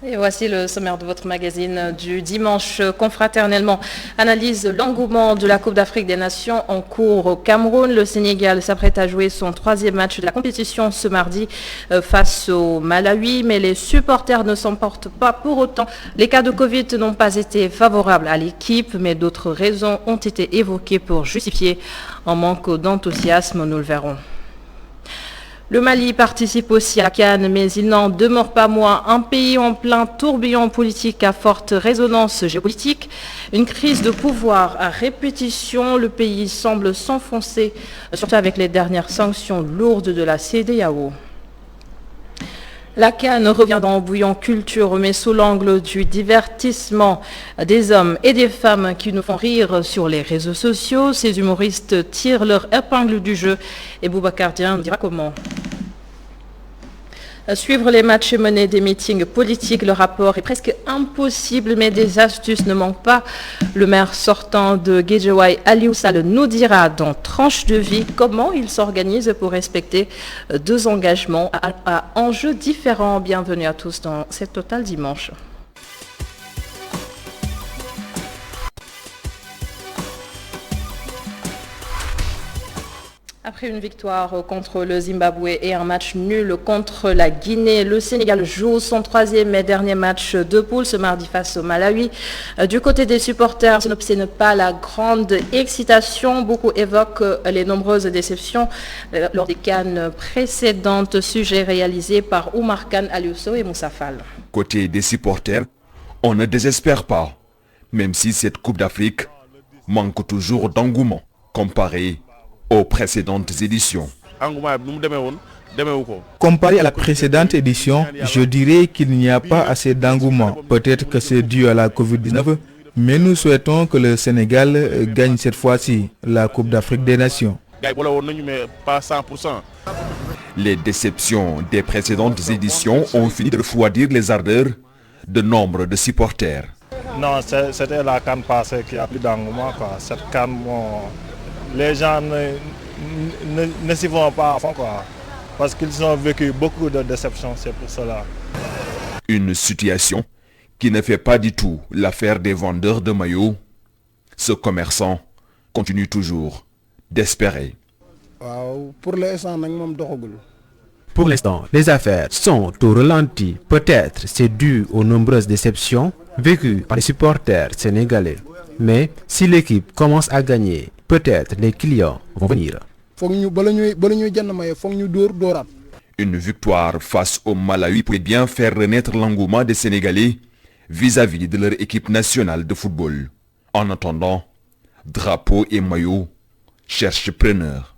Et voici le sommaire de votre magazine du dimanche. Confraternellement analyse l'engouement de la Coupe d'Afrique des Nations en cours au Cameroun. Le Sénégal s'apprête à jouer son 3e match de la compétition ce mardi face au Malawi. Mais les supporters ne s'en portent pas pour autant. Les cas de Covid n'ont pas été favorables à l'équipe, mais d'autres raisons ont été évoquées pour justifier un manque d'enthousiasme. Nous le verrons. Le Mali participe aussi à la CAN, mais il n'en demeure pas moins un pays en plein tourbillon politique à forte résonance géopolitique. Une crise de pouvoir à répétition, le pays semble s'enfoncer, surtout avec les dernières sanctions lourdes de la CEDEAO. La CAN revient dans Bouillon Culture, mais sous l'angle du divertissement des hommes et des femmes qui nous font rire sur les réseaux sociaux. Ces humoristes tirent leur épingle du jeu et Boubacar Dieng nous dira comment. Suivre les matchs et mener des meetings politiques, le rapport est presque impossible, mais des astuces ne manquent pas. Le maire sortant de Guédiawaye, Aliou Sall, nous dira dans Tranche de vie comment il s'organise pour respecter 2 engagements à enjeux différents. Bienvenue à tous dans cette Total Dimanche. Après une victoire contre le Zimbabwe et un match nul contre la Guinée, le Sénégal joue son 3e et dernier match de poule ce mardi face au Malawi. Du côté des supporters, ce n'est pas la grande excitation. Beaucoup évoquent les nombreuses déceptions lors des CAN précédentes, sujet réalisé par Oumar Khan, Aliou Sow et Moussa Fall. Côté des supporters, on ne désespère pas, même si cette Coupe d'Afrique manque toujours d'engouement comparé aux précédentes éditions. Comparé à la précédente édition, je dirais qu'il n'y a pas assez d'engouement. Peut-être que c'est dû à la Covid-19, mais nous souhaitons que le Sénégal gagne cette fois-ci la Coupe d'Afrique des Nations. Les déceptions des précédentes éditions ont fini de refroidir les ardeurs de nombre de supporters. Non, c'était la CAN passée qui a plus d'engouement. Cette CAN, les gens ne s'y vont pas à fond, parce qu'ils ont vécu beaucoup de déceptions, c'est pour cela. Une situation qui ne fait pas du tout l'affaire des vendeurs de maillots. Ce commerçant continue toujours d'espérer. Pour l'instant, les affaires sont au ralenti. Peut-être c'est dû aux nombreuses déceptions vécues par les supporters sénégalais. Mais si l'équipe commence à gagner, peut-être les clients vont venir. Une victoire face au Malawi pourrait bien faire renaître l'engouement des Sénégalais vis-à-vis de leur équipe nationale de football. En attendant, drapeau et maillot cherchent preneur.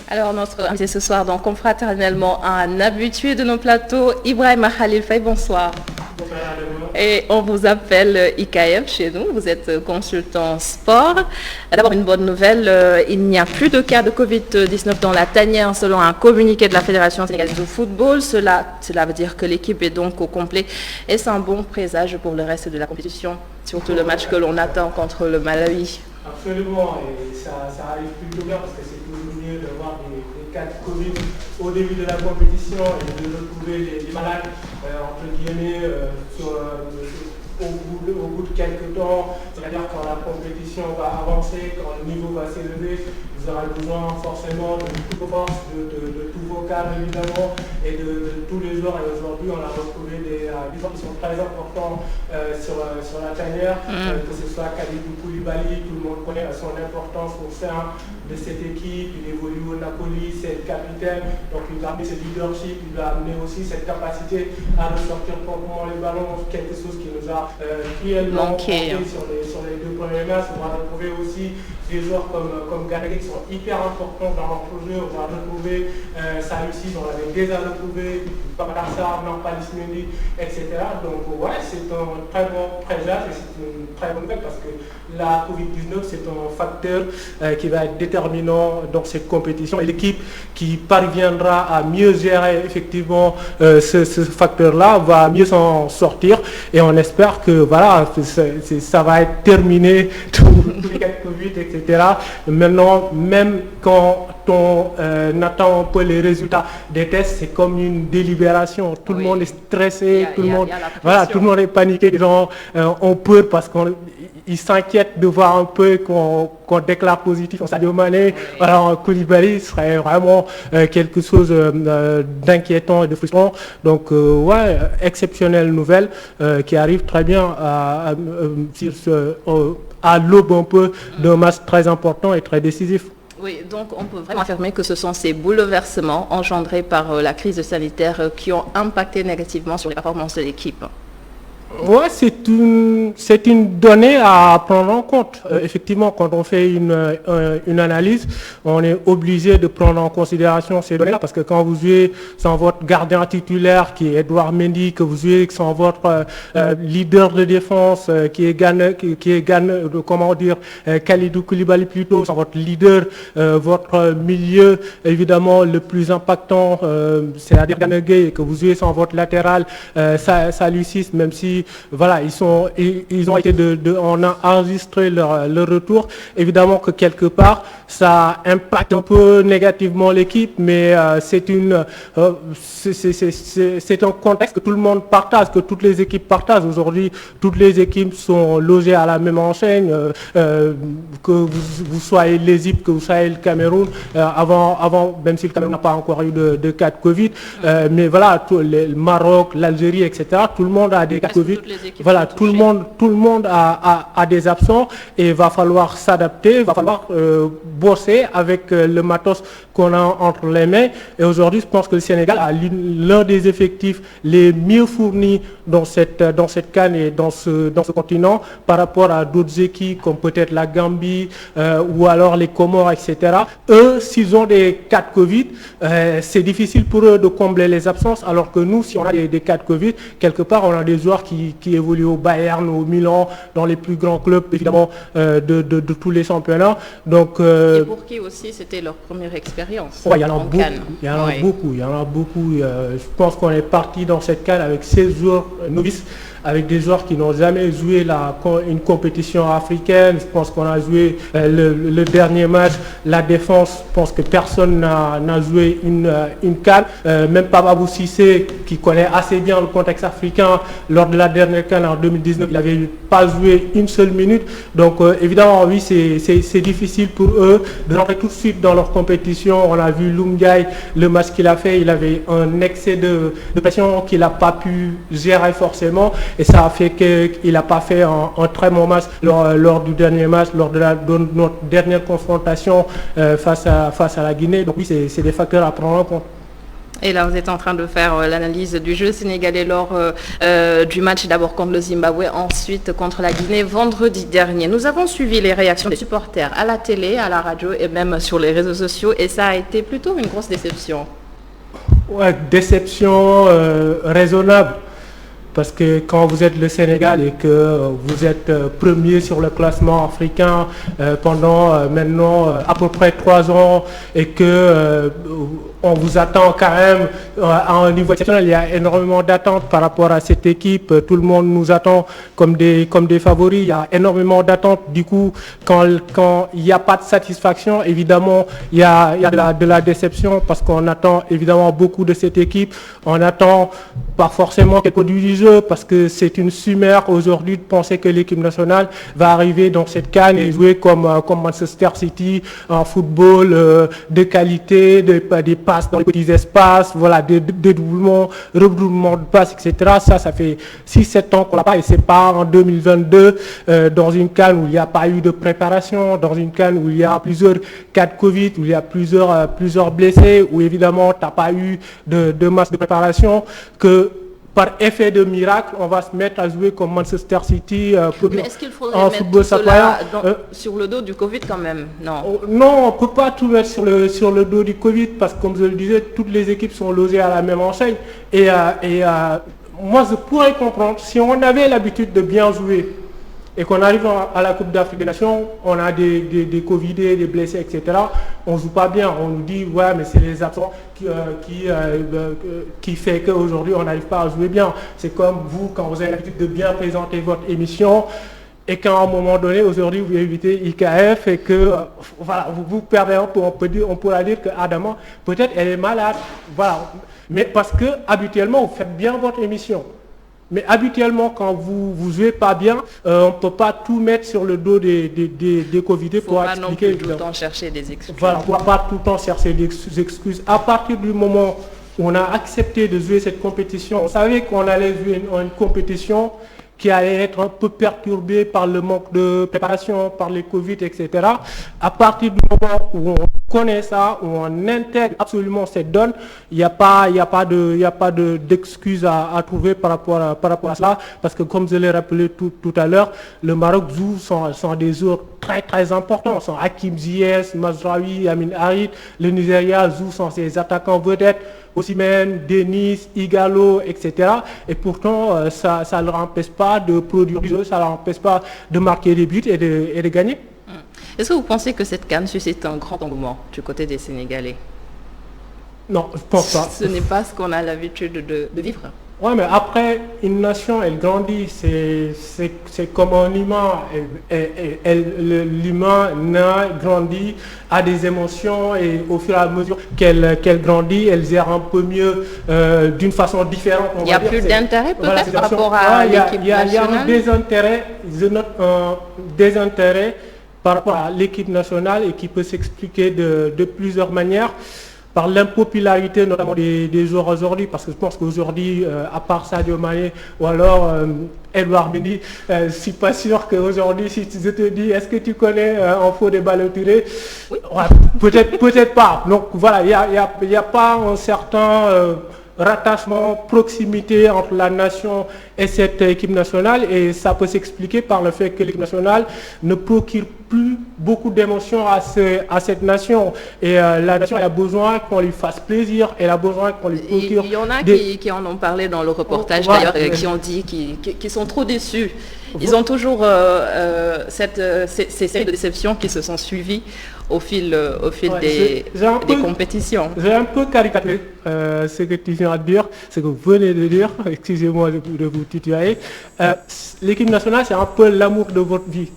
Alors notre invité ce soir, donc confraternellement, un habitué de nos plateaux, Ibrahima Khalil Faye, bonsoir. Et on vous appelle IKF chez nous, vous êtes consultant sport. D'abord une bonne nouvelle, il n'y a plus de cas de Covid-19 dans la tanière selon un communiqué de la Fédération sénégalaise de football. Cela veut dire que l'équipe est donc au complet et c'est un bon présage pour le reste de la compétition, surtout le match que l'on attend contre le Malawi. Absolument, et ça arrive plutôt bien parce que c'est toujours mieux de voir des cas de Covid au début de la compétition et de retrouver les malades, entre guillemets, au bout de quelques temps, c'est-à-dire quand la compétition va avancer, quand le niveau va s'élever, vous aurez besoin forcément de toutes vos forces, de tous vos cadres évidemment, et de tous les joueurs. Et aujourd'hui, on a retrouvé des joueurs qui sont très importants sur la tanière, que ce soit Kalidou Koulibaly, tout le monde connaît son importance au sein de cette équipe, il évolue au Napoli, c'est le capitaine, donc il a amené ce leadership, il a amené aussi cette capacité à ressortir proprement les ballons, quelque chose qui nous a cruellement manqué sur les deux premiers matchs. On va retrouver aussi des joueurs comme Gallagher qui sont hyper importants dans leur projet. On va retrouver Salusi, on l'avait déjà retrouvé, Papadassa, Nampalis Mendy, etc. Donc ouais, c'est un très bon présage et c'est une très bonne nouvelle parce que la Covid-19 c'est un facteur qui va être déterminant dans cette compétition et l'équipe qui parviendra à mieux gérer effectivement ce facteur-là va mieux s'en sortir et on espère que voilà, ça va être terminé, tous les cas de Covid, etc. Maintenant, même quand on attend un peu les résultats des tests, c'est comme une délibération. Tout le monde est stressé, tout le monde est paniqué, les gens ont peur parce qu'ils s'inquiètent de voir un peu qu'on déclare positif en Sadio Mané. Alors Koulibaly serait vraiment quelque chose d'inquiétant et de frustrant. Donc ouais, exceptionnelle nouvelle qui arrive très bien à l'aube un peu d'un match très important et très décisif. Oui, donc on peut vraiment affirmer que ce sont ces bouleversements engendrés par la crise sanitaire qui ont impacté négativement sur les performances de l'équipe. Ouais, c'est une donnée à prendre en compte. Effectivement, quand on fait une analyse, on est obligé de prendre en considération ces données-là parce que quand vous jouez sans votre gardien titulaire qui est Edouard Mendy, que vous jouez sans votre leader de défense qui est Kalidou Koulibaly plutôt, sans votre leader, votre milieu évidemment le plus impactant, c'est-à-dire Gana Gueye, que vous jouez sans votre latéral Salusi, même si voilà, on a enregistré leur retour. Évidemment que quelque part, ça impacte un peu négativement l'équipe, mais c'est un contexte que tout le monde partage, que toutes les équipes partagent. Aujourd'hui, toutes les équipes sont logées à la même enseigne, que vous soyez l'Égypte, que vous soyez le Cameroun, avant, même si le Cameroun n'a pas encore eu de cas de Covid, mais voilà, le Maroc, l'Algérie, etc., tout le monde a des cas de Covid. Voilà, tout le monde a des absents et il va falloir s'adapter, il va falloir bosser avec le matos qu'on a entre les mains. Et aujourd'hui, je pense que le Sénégal a l'un des effectifs les mieux fournis dans cette CAN et dans ce continent par rapport à d'autres équipes comme peut-être la Gambie ou alors les Comores, etc. Eux, s'ils ont des cas de Covid, c'est difficile pour eux de combler les absences, alors que nous, si on a des cas de Covid, quelque part, on a des joueurs qui évoluent au Bayern, au Milan, dans les plus grands clubs, évidemment, de tous les championnats. Donc, et pour qui aussi, c'était leur première expérience. Ouais, il y en a beaucoup. Je pense qu'on est parti dans cette CAN avec 16 joueurs novices, avec des joueurs qui n'ont jamais joué une compétition africaine. Je pense qu'on a joué le dernier match, la défense, je pense que personne n'a joué une CAN. Même Babou Cissé, qui connaît assez bien le contexte africain, lors de la dernière CAN en 2019, il n'avait pas joué une seule minute. Donc évidemment, oui, c'est difficile pour eux de rentrer tout de suite dans leur compétition. On a vu Loumdiaye, le match qu'il a fait, il avait un excès de pression qu'il n'a pas pu gérer forcément. Et ça a fait qu'il n'a pas fait un très bon match lors du dernier match, lors de notre dernière confrontation face à la Guinée. Donc oui, c'est des facteurs à prendre en compte. Et là, vous êtes en train de faire l'analyse du jeu sénégalais lors du match d'abord contre le Zimbabwe, ensuite contre la Guinée vendredi dernier. Nous avons suivi les réactions des supporters à la télé, à la radio et même sur les réseaux sociaux et ça a été plutôt une grosse déception. Ouais, déception raisonnable. Parce que quand vous êtes le Sénégal et que vous êtes premier sur le classement africain pendant maintenant à peu près 3 ans et que on vous attend quand même à un niveau exceptionnel, il y a énormément d'attentes par rapport à cette équipe. Tout le monde nous attend comme des favoris. Il y a énormément d'attentes. Du coup, quand il n'y a pas de satisfaction, évidemment, il y a de la déception parce qu'on attend évidemment beaucoup de cette équipe. On attend pas forcément qu'elle produise du jeu parce que c'est une chimère aujourd'hui de penser que l'équipe nationale va arriver dans cette CAN et jouer comme Manchester City, en football de qualité, des passes dans les petits espaces, voilà, des doublements, redoublements de passes, etc. Ça fait 6-7 ans qu'on l'a pas et c'est pas en 2022 dans une CAN où il n'y a pas eu de préparation, dans une CAN où il y a plusieurs cas de Covid, où il y a plusieurs blessés, où évidemment tu n'as pas eu de masse de préparation, que par effet de miracle, on va se mettre à jouer comme Manchester City mais est-ce qu'il faudrait mettre tout cela sur le dos du Covid quand même? Non. Non, on ne peut pas tout mettre sur le dos du Covid parce que, comme je le disais, toutes les équipes sont logées à la même enseigne. Et moi, je pourrais comprendre, si on avait l'habitude de bien jouer et qu'on arrive à la Coupe d'Afrique des Nations, on a des Covidés, des blessés, etc. On ne joue pas bien. On nous dit, ouais, mais c'est les absents qui fait qu'aujourd'hui, on n'arrive pas à jouer bien. C'est comme vous, quand vous avez l'habitude de bien présenter votre émission et qu'à un moment donné, aujourd'hui, vous évitez IKF et que voilà, vous perdez un peu, on pourra dire que Adama, peut-être elle est malade. Voilà. Mais parce que habituellement, vous faites bien votre émission. Mais habituellement, quand vous jouez pas bien, on ne peut pas tout mettre sur le dos des Covidés pour expliquer. Il faut pas non plus tout le temps chercher des excuses. Voilà, on ne va pas tout le temps chercher des excuses. À partir du moment où on a accepté de jouer cette compétition, on savait qu'on allait jouer une compétition qui allait être un peu perturbée par le manque de préparation, par les Covid, etc. À partir du moment où on connaît ça, où on intègre absolument cette donne, il n'y a pas d'excuses à trouver par rapport à cela, parce que comme je l'ai rappelé tout à l'heure, le Maroc joue sont des joueurs très très importants, sont Hakim Ziyech, Mazraoui, Amin Harit. Le Nigeria joue sans ses attaquants vedettes, Osimhen, Denis, Igalo, etc. Et pourtant, ça ne leur empêche pas de produire du jeu, ça ne leur empêche pas de marquer des buts et de gagner. Est-ce que vous pensez que cette CAN suscite un grand engouement du côté des Sénégalais? Non, je ne pense pas. Ce n'est pas ce qu'on a l'habitude de vivre. Oui, mais après, une nation, elle grandit. C'est comme un humain. L'humain grandit, a des émotions et au fur et à mesure qu'elle grandit, elle gère un peu mieux d'une façon différente. Il n'y a plus d'intérêt peut-être par rapport à l'équipe nationale? Il y a un désintérêt, je note un désintérêt par rapport à l'équipe nationale et qui peut s'expliquer de plusieurs manières. Par l'impopularité notamment des joueurs aujourd'hui, parce que je pense qu'aujourd'hui, à part Sadio Mané ou alors Edouard Mendy, je ne suis pas sûr qu'aujourd'hui, si je te dis, est-ce que tu connais Fodé Ballo-Touré? Oui. Ouais, peut-être pas. Donc voilà, il n'y a pas un certain rattachement, proximité entre la nation et cette équipe nationale, et ça peut s'expliquer par le fait que l'équipe nationale ne procure plus beaucoup d'émotions à cette nation, et la nation a besoin qu'on lui fasse plaisir, elle a besoin qu'on lui procure. Il y en a qui en ont parlé dans le reportage d'ailleurs, qui ont dit qu'ils sont trop déçus. Ils ont toujours ces séries de déceptions qui se sont suivies au fil des compétitions. J'ai un peu caricaturé ce que tu viens de dire, ce que vous venez de dire, excusez-moi de vous tutoyer. L'équipe nationale, c'est un peu l'amour de votre vie,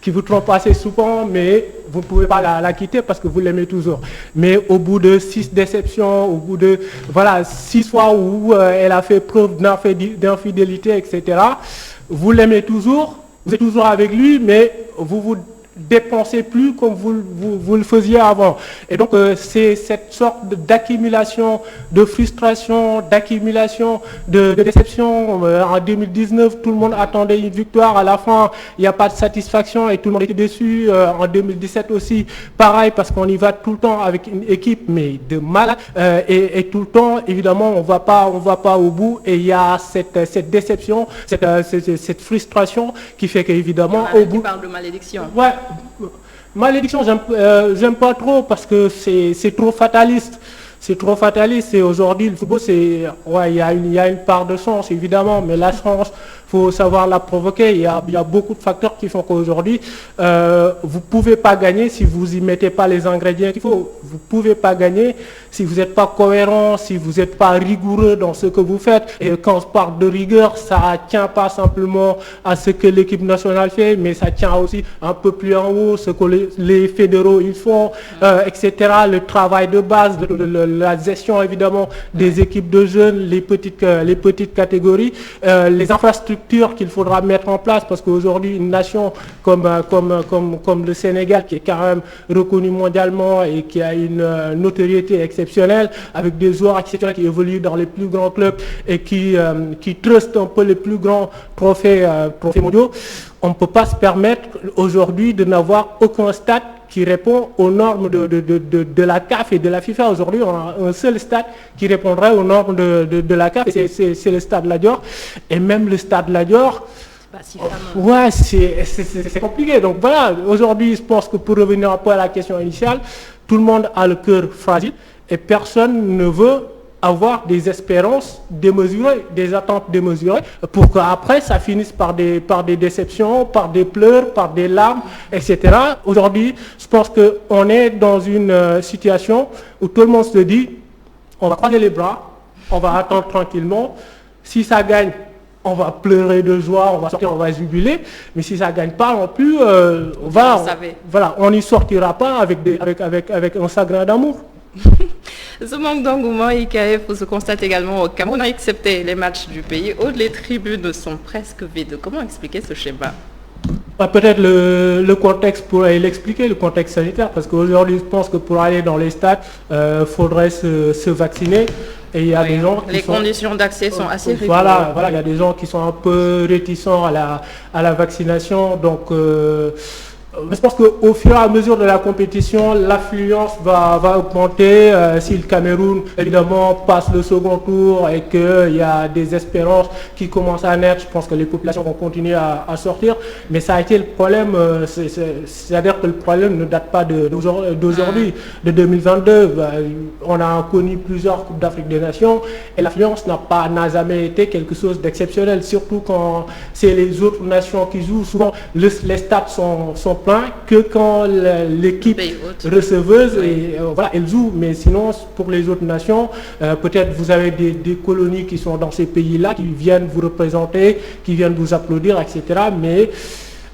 qui vous trompe assez souvent, mais vous ne pouvez pas la quitter parce que vous l'aimez toujours. Mais au bout de 6 déceptions, au bout de 6 fois où elle a fait preuve d'infidélité, etc., vous l'aimez toujours, vous êtes toujours avec lui, mais vous dépensez plus comme vous le faisiez avant. Et donc c'est cette sorte d'accumulation, de frustration, d'accumulation, de déception. En 2019, tout le monde attendait une victoire. À la fin, il n'y a pas de satisfaction et tout le monde était déçu. En 2017 aussi, pareil, parce qu'on y va tout le temps avec une équipe, mais de malades. Et tout le temps, évidemment, on va pas au bout. Et il y a cette déception, cette frustration qui fait qu'évidemment, au bout... Tu parles de malédiction. Ouais. Malédiction, j'aime pas trop parce que c'est trop fataliste. c'est trop fataliste. Et aujourd'hui, le football, il y a une part de chance, évidemment, mais la chance, faut savoir la provoquer. Il y a beaucoup de facteurs qui font qu'aujourd'hui, vous pouvez pas gagner si vous y mettez pas les ingrédients qu'il faut. Vous pouvez pas gagner si vous n'êtes pas cohérent, si vous n'êtes pas rigoureux dans ce que vous faites. Et quand on parle de rigueur, ça tient pas simplement à ce que l'équipe nationale fait, mais ça tient aussi un peu plus en haut, ce que les fédéraux ils font, etc. Le travail de base, la gestion évidemment des équipes de jeunes, les petites catégories, les infrastructures qu'il faudra mettre en place, parce qu'aujourd'hui une nation comme le Sénégal, qui est quand même reconnu mondialement et qui a une notoriété exceptionnelle, avec des joueurs exceptionnels qui évoluent dans les plus grands clubs et qui trustent un peu les plus grands trophées mondiaux, on ne peut pas se permettre aujourd'hui de n'avoir aucun stade qui répond aux normes de la CAF et de la FIFA. Aujourd'hui, on a un seul stade qui répondrait aux normes de la CAF, et c'est le stade Lat Dior. Et même le stade Lat Dior, ouais, c'est compliqué. Donc voilà, aujourd'hui, je pense que pour revenir un peu à la question initiale, tout le monde a le cœur fragile et personne ne veut avoir des espérances démesurées, des attentes démesurées, pour qu'après ça finisse par des déceptions, par des pleurs, par des larmes, etc. Aujourd'hui, je pense qu'on est dans une situation où tout le monde se dit, on va croiser les bras, on va attendre tranquillement. Si ça gagne, on va pleurer de joie, on va sortir, on va jubiler. Mais si ça ne gagne pas non plus, on n'y sortira pas avec un chagrin d'amour. Ce manque d'engouement IKF se constate également au Cameroun, excepté les matchs du pays où les tribunes sont presque vides. Comment expliquer ce schéma? Peut-être le contexte pourrait l'expliquer, le contexte sanitaire, parce qu'aujourd'hui je pense que pour aller dans les stades, faudrait se vacciner. Et il y a des gens qui conditions d'accès sont assez rigides. Voilà, il y a des gens qui sont un peu réticents à la vaccination, donc je pense qu'au fur et à mesure de la compétition, l'affluence va augmenter. Si le Cameroun, évidemment, passe le second tour et qu'il y a des espérances qui commencent à naître, je pense que les populations vont continuer à sortir. Mais ça a été le problème, c'est-à-dire que le problème ne date pas d'aujourd'hui, de 2022. On a connu plusieurs Coupes d'Afrique des Nations et l'affluence n'a jamais été quelque chose d'exceptionnel, surtout quand c'est les autres nations qui jouent. Souvent, les stades sont plein que quand l'équipe receveuse elle joue, mais sinon pour les autres nations, peut-être vous avez des colonies qui sont dans ces pays-là, qui viennent vous représenter, qui viennent vous applaudir, etc. Mais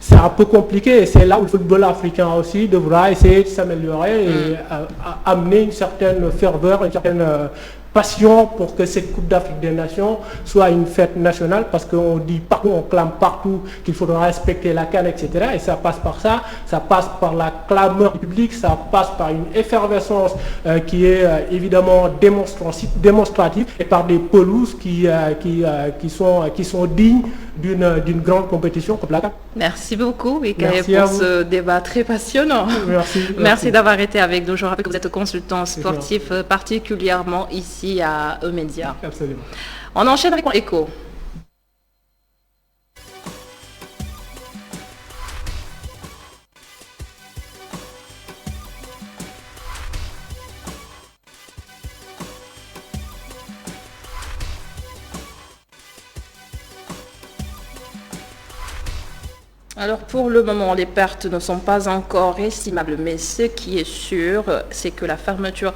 c'est un peu compliqué, et c'est là où le football africain aussi devra essayer de s'améliorer et amener une certaine ferveur, une certaine passion pour que cette Coupe d'Afrique des Nations soit une fête nationale, parce qu'on dit partout, on clame partout qu'il faudra respecter la CAN, etc. Et ça passe par ça passe par la clameur du public, ça passe par une effervescence qui est évidemment démonstrative, et par des pelouses qui sont dignes d'une grande compétition comme la CAN. Merci beaucoup, Ikaye, pour ce débat très passionnant. Merci d'avoir été avec nous. Je rappelle que vous êtes consultant sportif, particulièrement ici à E-Média. Absolument. On enchaîne avec Écho. Alors pour le moment, les pertes ne sont pas encore estimables, mais ce qui est sûr, c'est que la fermeture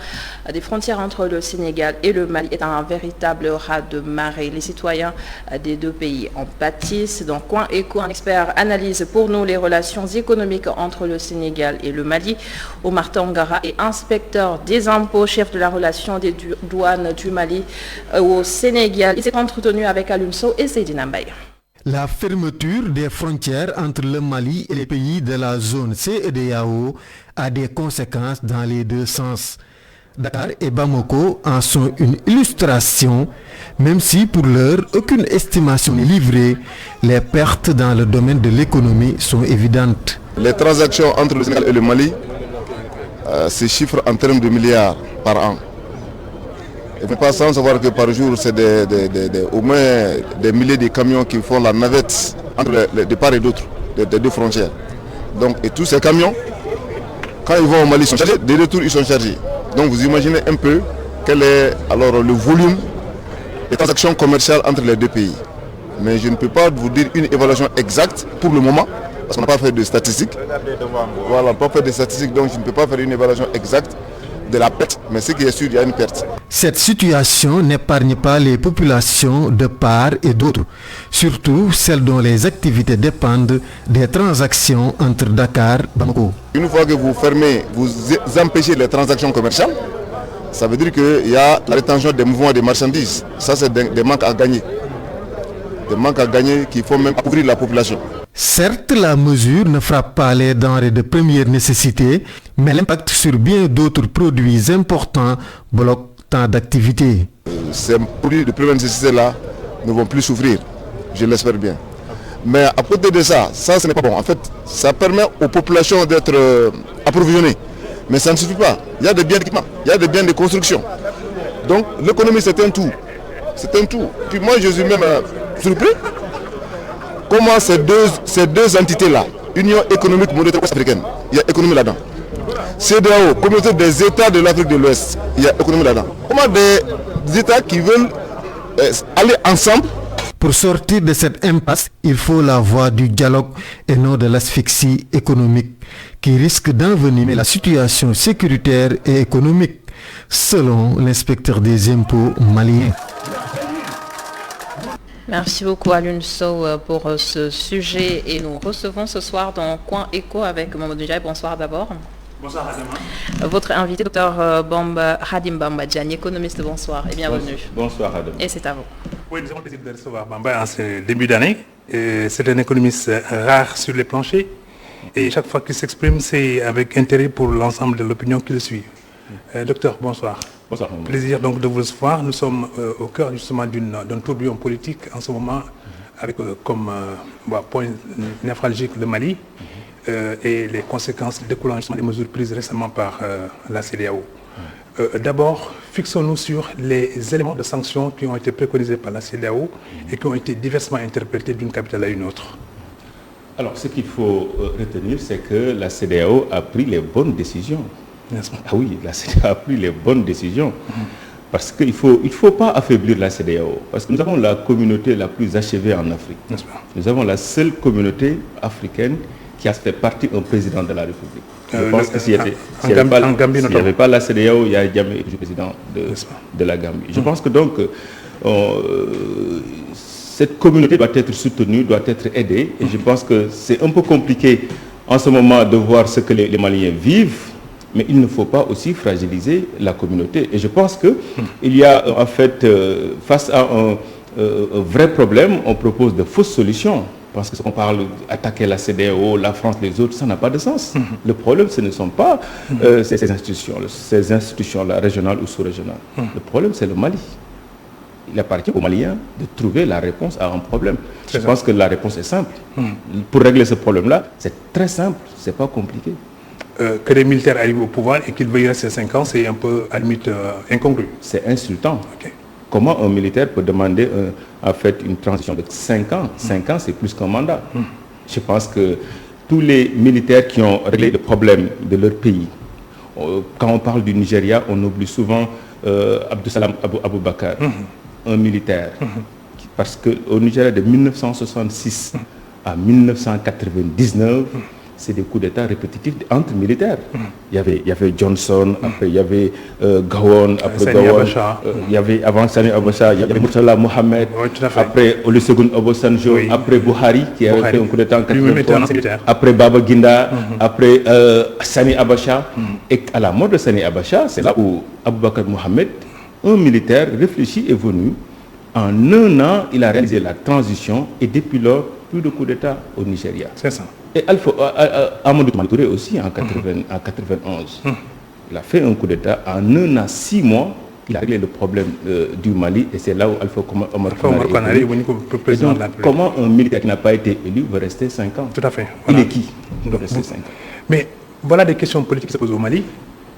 des frontières entre le Sénégal et le Mali est un véritable raz-de-marée. Les citoyens des deux pays en pâtissent. Donc Coin Écho, un expert, analyse pour nous les relations économiques entre le Sénégal et le Mali. Omar Tangara est inspecteur des impôts, chef de la relation des douanes du Mali au Sénégal. Il s'est entretenu avec Alioune Sow et Seydina Mbaye. La fermeture des frontières entre le Mali et les pays de la zone CEDEAO a des conséquences dans les deux sens. Dakar et Bamako en sont une illustration, même si pour l'heure aucune estimation n'est livrée, les pertes dans le domaine de l'économie sont évidentes. Les transactions entre le Sénégal et le Mali se chiffrent en termes de milliards par an. Il ne faut pas sans savoir que par jour, c'est au moins des milliers de camions qui font la navette entre de part et d'autre, des deux frontières. Donc, et tous ces camions, quand ils vont au Mali, ils sont chargés, des retours, ils sont chargés. Donc vous imaginez un peu quel est alors le volume des transactions commerciales entre les deux pays. Mais je ne peux pas vous dire une évaluation exacte pour le moment, parce qu'on n'a pas fait de statistiques. Voilà, on n'a pas fait de statistiques, donc je ne peux pas faire une évaluation exacte de la perte. Mais ce qui est sûr, il y a une perte. Cette situation n'épargne pas les populations de part et d'autre, surtout celles dont les activités dépendent des transactions entre Dakar et Bamako. Une fois que vous fermez, vous empêchez les transactions commerciales, ça veut dire qu'il y a la rétention des mouvements des marchandises. Ça, c'est des manques à gagner. Des manques à gagner qu'il faut même couvrir la population. Certes, la mesure ne frappe pas les denrées de première nécessité, mais l'impact sur bien d'autres produits importants bloque tant d'activités. Ces produits de première nécessité-là ne vont plus souffrir, je l'espère bien. Mais à côté de ça, ce n'est pas bon. En fait, ça permet aux populations d'être approvisionnées. Mais ça ne suffit pas. Il y a des biens d'équipement, il y a des biens de construction. Donc l'économie, c'est un tout. C'est un tout. Puis moi, je suis même surpris comment ces deux entités-là, Union économique monétaire ouest-africaine, il y a économie là-dedans. CEDEAO, Communauté des États de l'Afrique de l'Ouest, il y a économie là-dedans. Comment des États qui veulent aller ensemble. Pour sortir de cette impasse, il faut la voie du dialogue et non de l'asphyxie économique qui risque d'envenimer la situation sécuritaire et économique, selon l'inspecteur des impôts malien. Merci beaucoup Alioune Sow pour ce sujet et nous recevons ce soir dans Coin Éco avec Mamadou Ndiaye. Bonsoir d'abord. Bonsoir Adama. Votre invité, Dr Hadim Bamba Diagne, économiste, bonsoir et bienvenue. Bonsoir Adama. Et c'est à vous. Oui, nous avons le plaisir de recevoir Bamba en ce début d'année. C'est un économiste rare sur les planchers et chaque fois qu'il s'exprime, c'est avec intérêt pour l'ensemble de l'opinion qui le suit. Docteur, bonsoir. Bonsoir. Plaisir donc de vous recevoir. Nous sommes au cœur justement d'un tourbillon politique en ce moment avec comme point névralgique le Mali et les conséquences découlant justement des mesures prises récemment par la CEDEAO. D'abord, fixons-nous sur les éléments de sanctions qui ont été préconisés par la CEDEAO et qui ont été diversement interprétés d'une capitale à une autre. Alors, ce qu'il faut retenir, c'est que la CEDEAO a pris les bonnes décisions. Ah oui, la CEDEAO a pris les bonnes décisions. Parce qu'il ne faut pas affaiblir la CEDEAO. Parce que nous avons la communauté la plus achevée en Afrique. Nous avons la seule communauté africaine qui a fait partie un président de la République. Je pense que s'il n'y avait pas la CEDEAO, il n'y a jamais eu de président de la Gambie. Je pense que donc, cette communauté doit être soutenue, doit être aidée. Et je pense que c'est un peu compliqué en ce moment de voir ce que les Maliens vivent. Mais il ne faut pas aussi fragiliser la communauté. Et je pense qu'il y a en fait, face à un vrai problème, on propose de fausses solutions. Parce que on parle d'attaquer la CEDEAO, la France, les autres, ça n'a pas de sens. Le problème, ce ne sont pas ces institutions-là, régionales ou sous-régionales. Le problème, c'est le Mali. Il appartient aux Maliens de trouver la réponse à un problème. Je pense que la réponse est simple. Pour régler ce problème-là, c'est très simple, c'est pas compliqué. Que les militaires arrivent au pouvoir et qu'ils veuillent rester 5 ans, c'est un peu, à la limite, incongru. C'est insultant. Comment un militaire peut demander en fait une transition de 5 ans 5 ans, c'est plus qu'un mandat. Je pense que tous les militaires qui ont réglé le problème de leur pays, quand on parle du Nigeria, on oublie souvent Abdussalam Aboubakar, un militaire. Parce qu'au Nigeria, de 1966 à 1999, c'est des coups d'État répétitifs entre militaires. Il y avait Johnson, après il y avait Gowon, après Gowon, il y avait avant Sani Abacha, il y avait Murtala Mohamed, après Olusegun Obasanjo, après Buhari qui avait fait un coup d'État en 1983, après Baba Ginda, après Sani Abacha. Et à la mort de Sani Abacha, c'est là où Aboubakar Mohamed, un militaire réfléchi est venu. En un an, il a réalisé la transition et depuis lors, plus de coups d'État au Nigeria. C'est ça. Et Amadou Touré aussi en 91. Il a fait un coup d'État. En un an, 6 mois, il a réglé le problème du Mali et c'est là où Alpha Omar Konaré est élu. Comment un militaire qui n'a pas été élu va rester 5 ans? Tout à fait. Voilà. Il est qui? Il va rester 5 ans. Mais voilà des questions politiques qui se posent au Mali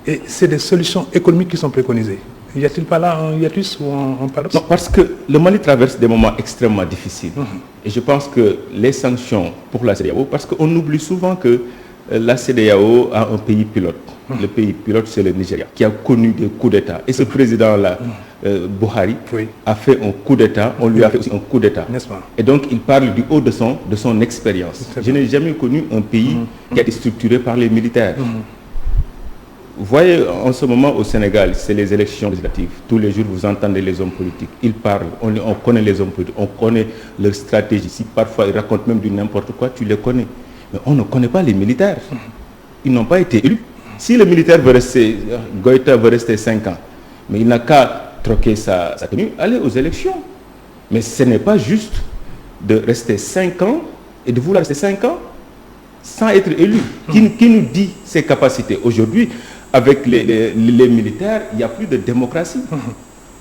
et c'est des solutions économiques qui sont préconisées. Y a-t-il pas là un hiatus ou un paradoxe? Non, parce que le Mali traverse des moments extrêmement difficiles. Et je pense que les sanctions pour la CEDEAO, parce qu'on oublie souvent que la CEDEAO a un pays pilote. le pays pilote, c'est le Nigeria, qui a connu des coups d'État. Et ce président-là, Buhari, a fait un coup d'État, on lui a fait aussi un coup d'État. Et donc, il parle du haut de son expérience. Je n'ai jamais connu un pays qui a été structuré par les militaires. Vous voyez, en ce moment au Sénégal, c'est les élections législatives. Tous les jours, vous entendez les hommes politiques. Ils parlent, on connaît les hommes politiques, on connaît leur stratégie. Si parfois ils racontent même du n'importe quoi, tu les connais. Mais on ne connaît pas les militaires. Ils n'ont pas été élus. Si le militaire veut rester, Goïta veut rester 5 ans, mais il n'a qu'à troquer sa tenue, aller aux élections. Mais ce n'est pas juste de rester 5 ans et de vouloir rester 5 ans sans être élu. Qui nous dit ses capacités? Aujourd'hui, avec les militaires, il n'y a plus de démocratie. Il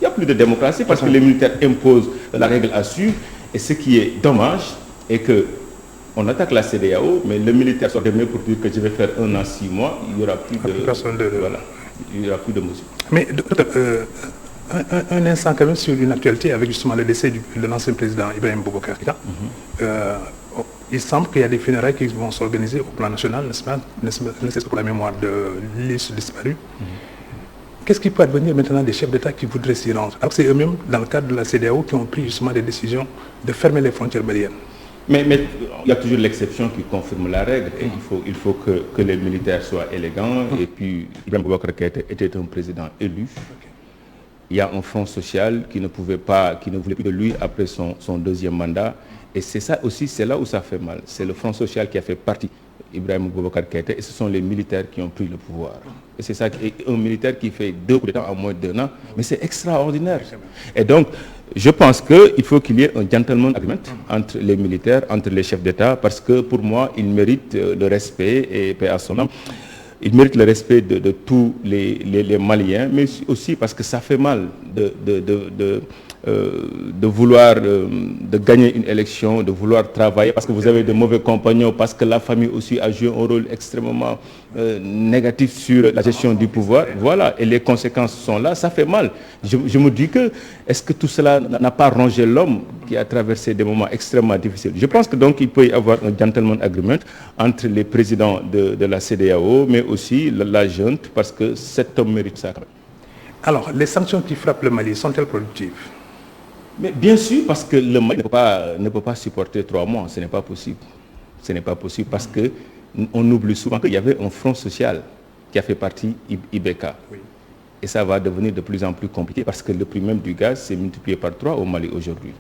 n'y a plus de démocratie parce que les militaires imposent la règle à suivre. Et ce qui est dommage est que on attaque la CEDEAO, mais le militaire sort demain pour dire que je vais faire 1 an, 6 mois, il n'y aura plus voilà, il n'y aura plus de mesures. Mais un instant quand même sur une actualité avec justement le décès de l'ancien président Ibrahim Boubacar Keïta. Il semble qu'il y a des funérailles qui vont s'organiser au plan national, n'est-ce pas, pour la mémoire de l'île disparue. Qu'est-ce qui peut advenir maintenant des chefs d'État qui voudraient s'y rendre? Alors que c'est eux-mêmes, dans le cadre de la CEDEAO, qui ont pris justement des décisions de fermer les frontières maliennes. Mais il y a toujours l'exception qui confirme la règle. Et il faut que les militaires soient élégants. Et puis, Ibrahim Boubacar Keïta était un président élu. Il y a un front social qui ne voulait plus de lui après son deuxième mandat. Et c'est ça aussi, c'est là où ça fait mal. C'est le front social qui a fait partie d'Ibrahim Boubacar Keïta et ce sont les militaires qui ont pris le pouvoir. Et c'est ça, un militaire qui fait 2 coups d'État en moins d'1 an, mais c'est extraordinaire. Et donc, je pense qu'il faut qu'il y ait un gentleman agreement entre les militaires, entre les chefs d'État, parce que pour moi, ils méritent le respect, et paix à son nom, ils méritent le respect de tous les Maliens, mais aussi parce que ça fait mal de vouloir de gagner une élection, de vouloir travailler parce que vous avez de mauvais compagnons, parce que la famille aussi a joué un rôle extrêmement négatif sur la gestion du pouvoir. Voilà, et les conséquences sont là, ça fait mal. Je me dis que, est-ce que tout cela n'a pas rongé l'homme qui a traversé des moments extrêmement difficiles? Je pense que donc il peut y avoir un gentleman agreement entre les présidents de la CEDEAO, mais aussi la junte, parce que cet homme mérite ça quand même. Alors, les sanctions qui frappent le Mali sont-elles productives? Mais bien sûr, parce que le Mali ne peut pas supporter 3 mois, ce n'est pas possible. Ce n'est pas possible parce qu'on oublie souvent qu'il y avait un front social qui a fait partie IBK. Oui. Et ça va devenir de plus en plus compliqué parce que le prix même du gaz s'est multiplié par 3 au Mali aujourd'hui.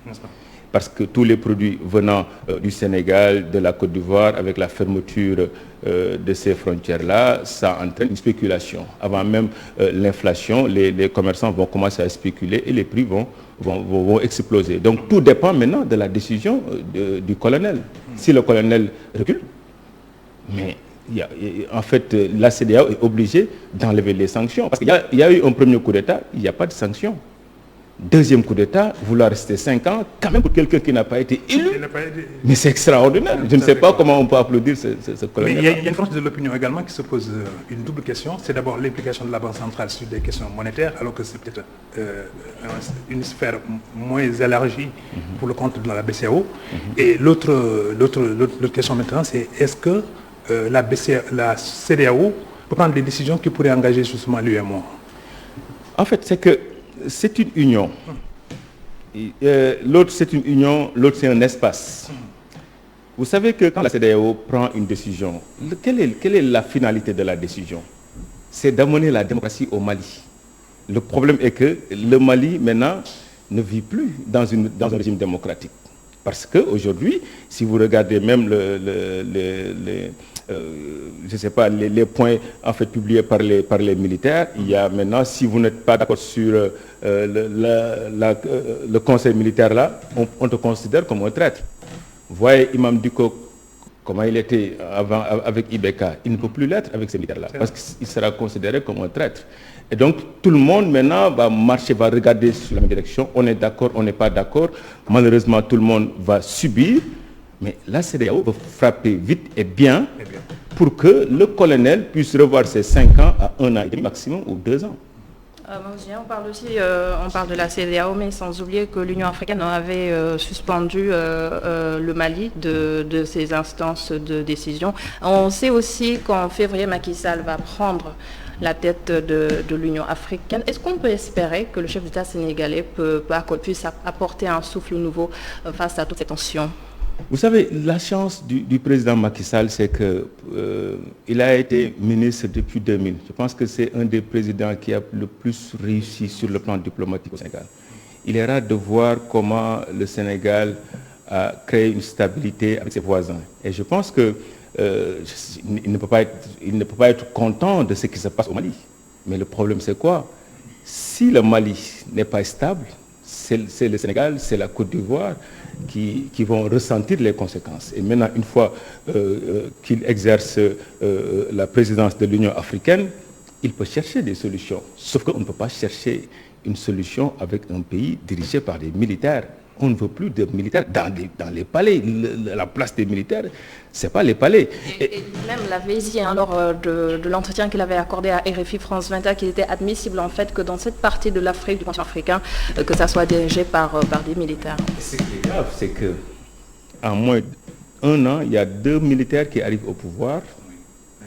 Parce que tous les produits venant du Sénégal, de la Côte d'Ivoire, avec la fermeture de ces frontières-là, ça entraîne une spéculation. Avant même l'inflation, les commerçants vont commencer à spéculer et les prix vont exploser. Donc tout dépend maintenant de la décision du colonel. Si le colonel recule, mais en fait la CEDEAO est obligée d'enlever les sanctions. Parce qu'il y a eu un premier coup d'État, il n'y a pas de sanctions. Deuxième coup d'État, vouloir rester 5 ans, quand même pour quelqu'un qui n'a pas été élu. Mais c'est extraordinaire. Je ne sais pas comment on peut applaudir ce colonel. Mais il y a une frange de l'opinion également qui se pose une double question. C'est d'abord l'implication de la Banque centrale sur des questions monétaires, alors que c'est peut-être une sphère moins élargie pour le compte de la BCEAO. Et l'autre question maintenant, c'est est-ce que la CEDEAO peut prendre des décisions qui pourraient engager justement l'UEMOA? En fait, c'est que c'est une union. L'autre, c'est une union, l'autre, c'est un espace. Vous savez que quand la CEDEAO prend une décision, quelle est la finalité de la décision? C'est d'amener la démocratie au Mali. Le problème est que le Mali, maintenant, ne vit plus dans un régime démocratique. Parce qu'aujourd'hui, si vous regardez même je sais pas, les points en fait publiés par les militaires, il y a maintenant, si vous n'êtes pas d'accord sur le conseil militaire là, on te considère comme un traître. Vous voyez Imam Dicko, comment il était avant avec IBK, il ne peut plus l'être avec ces militaires là, parce qu'il sera considéré comme un traître. Et donc tout le monde maintenant va marcher, va regarder sur la même direction, on est d'accord, on n'est pas d'accord, malheureusement tout le monde va subir. Mais la CEDEAO va frapper vite et bien pour que le colonel puisse revoir ses 5 ans à 1 an et demi maximum ou 2 ans. On parle aussi on parle de la CEDEAO, mais sans oublier que l'Union africaine avait suspendu le Mali de ses instances de décision. On sait aussi qu'en février, Macky Sall va prendre la tête de l'Union africaine. Est-ce qu'on peut espérer que le chef d'État sénégalais puisse apporter un souffle nouveau face à toutes ces tensions? Vous savez, la chance du président Macky Sall, c'est qu'il a été ministre depuis 2000. Je pense que c'est un des présidents qui a le plus réussi sur le plan diplomatique au Sénégal. Il est rare de voir comment le Sénégal a créé une stabilité avec ses voisins. Et je pense qu'il ne peut pas être content de ce qui se passe au Mali. Mais le problème, c'est quoi? Si le Mali n'est pas stable, c'est le Sénégal, c'est la Côte d'Ivoire qui vont ressentir les conséquences. Et maintenant, une fois qu'il exerce la présidence de l'Union africaine, il peut chercher des solutions. Sauf qu'on ne peut pas chercher une solution avec un pays dirigé par des militaires. On ne veut plus de militaires dans les palais. La place des militaires, ce n'est pas les palais. Et même l'avait dit lors de l'entretien qu'il avait accordé à RFI France 20 qu'il était admissible en fait que dans cette partie de l'Afrique, du continent africain, que ça soit dirigé par des militaires. Ce qui est grave, c'est qu'en moins d'un an, il y a 2 militaires qui arrivent au pouvoir.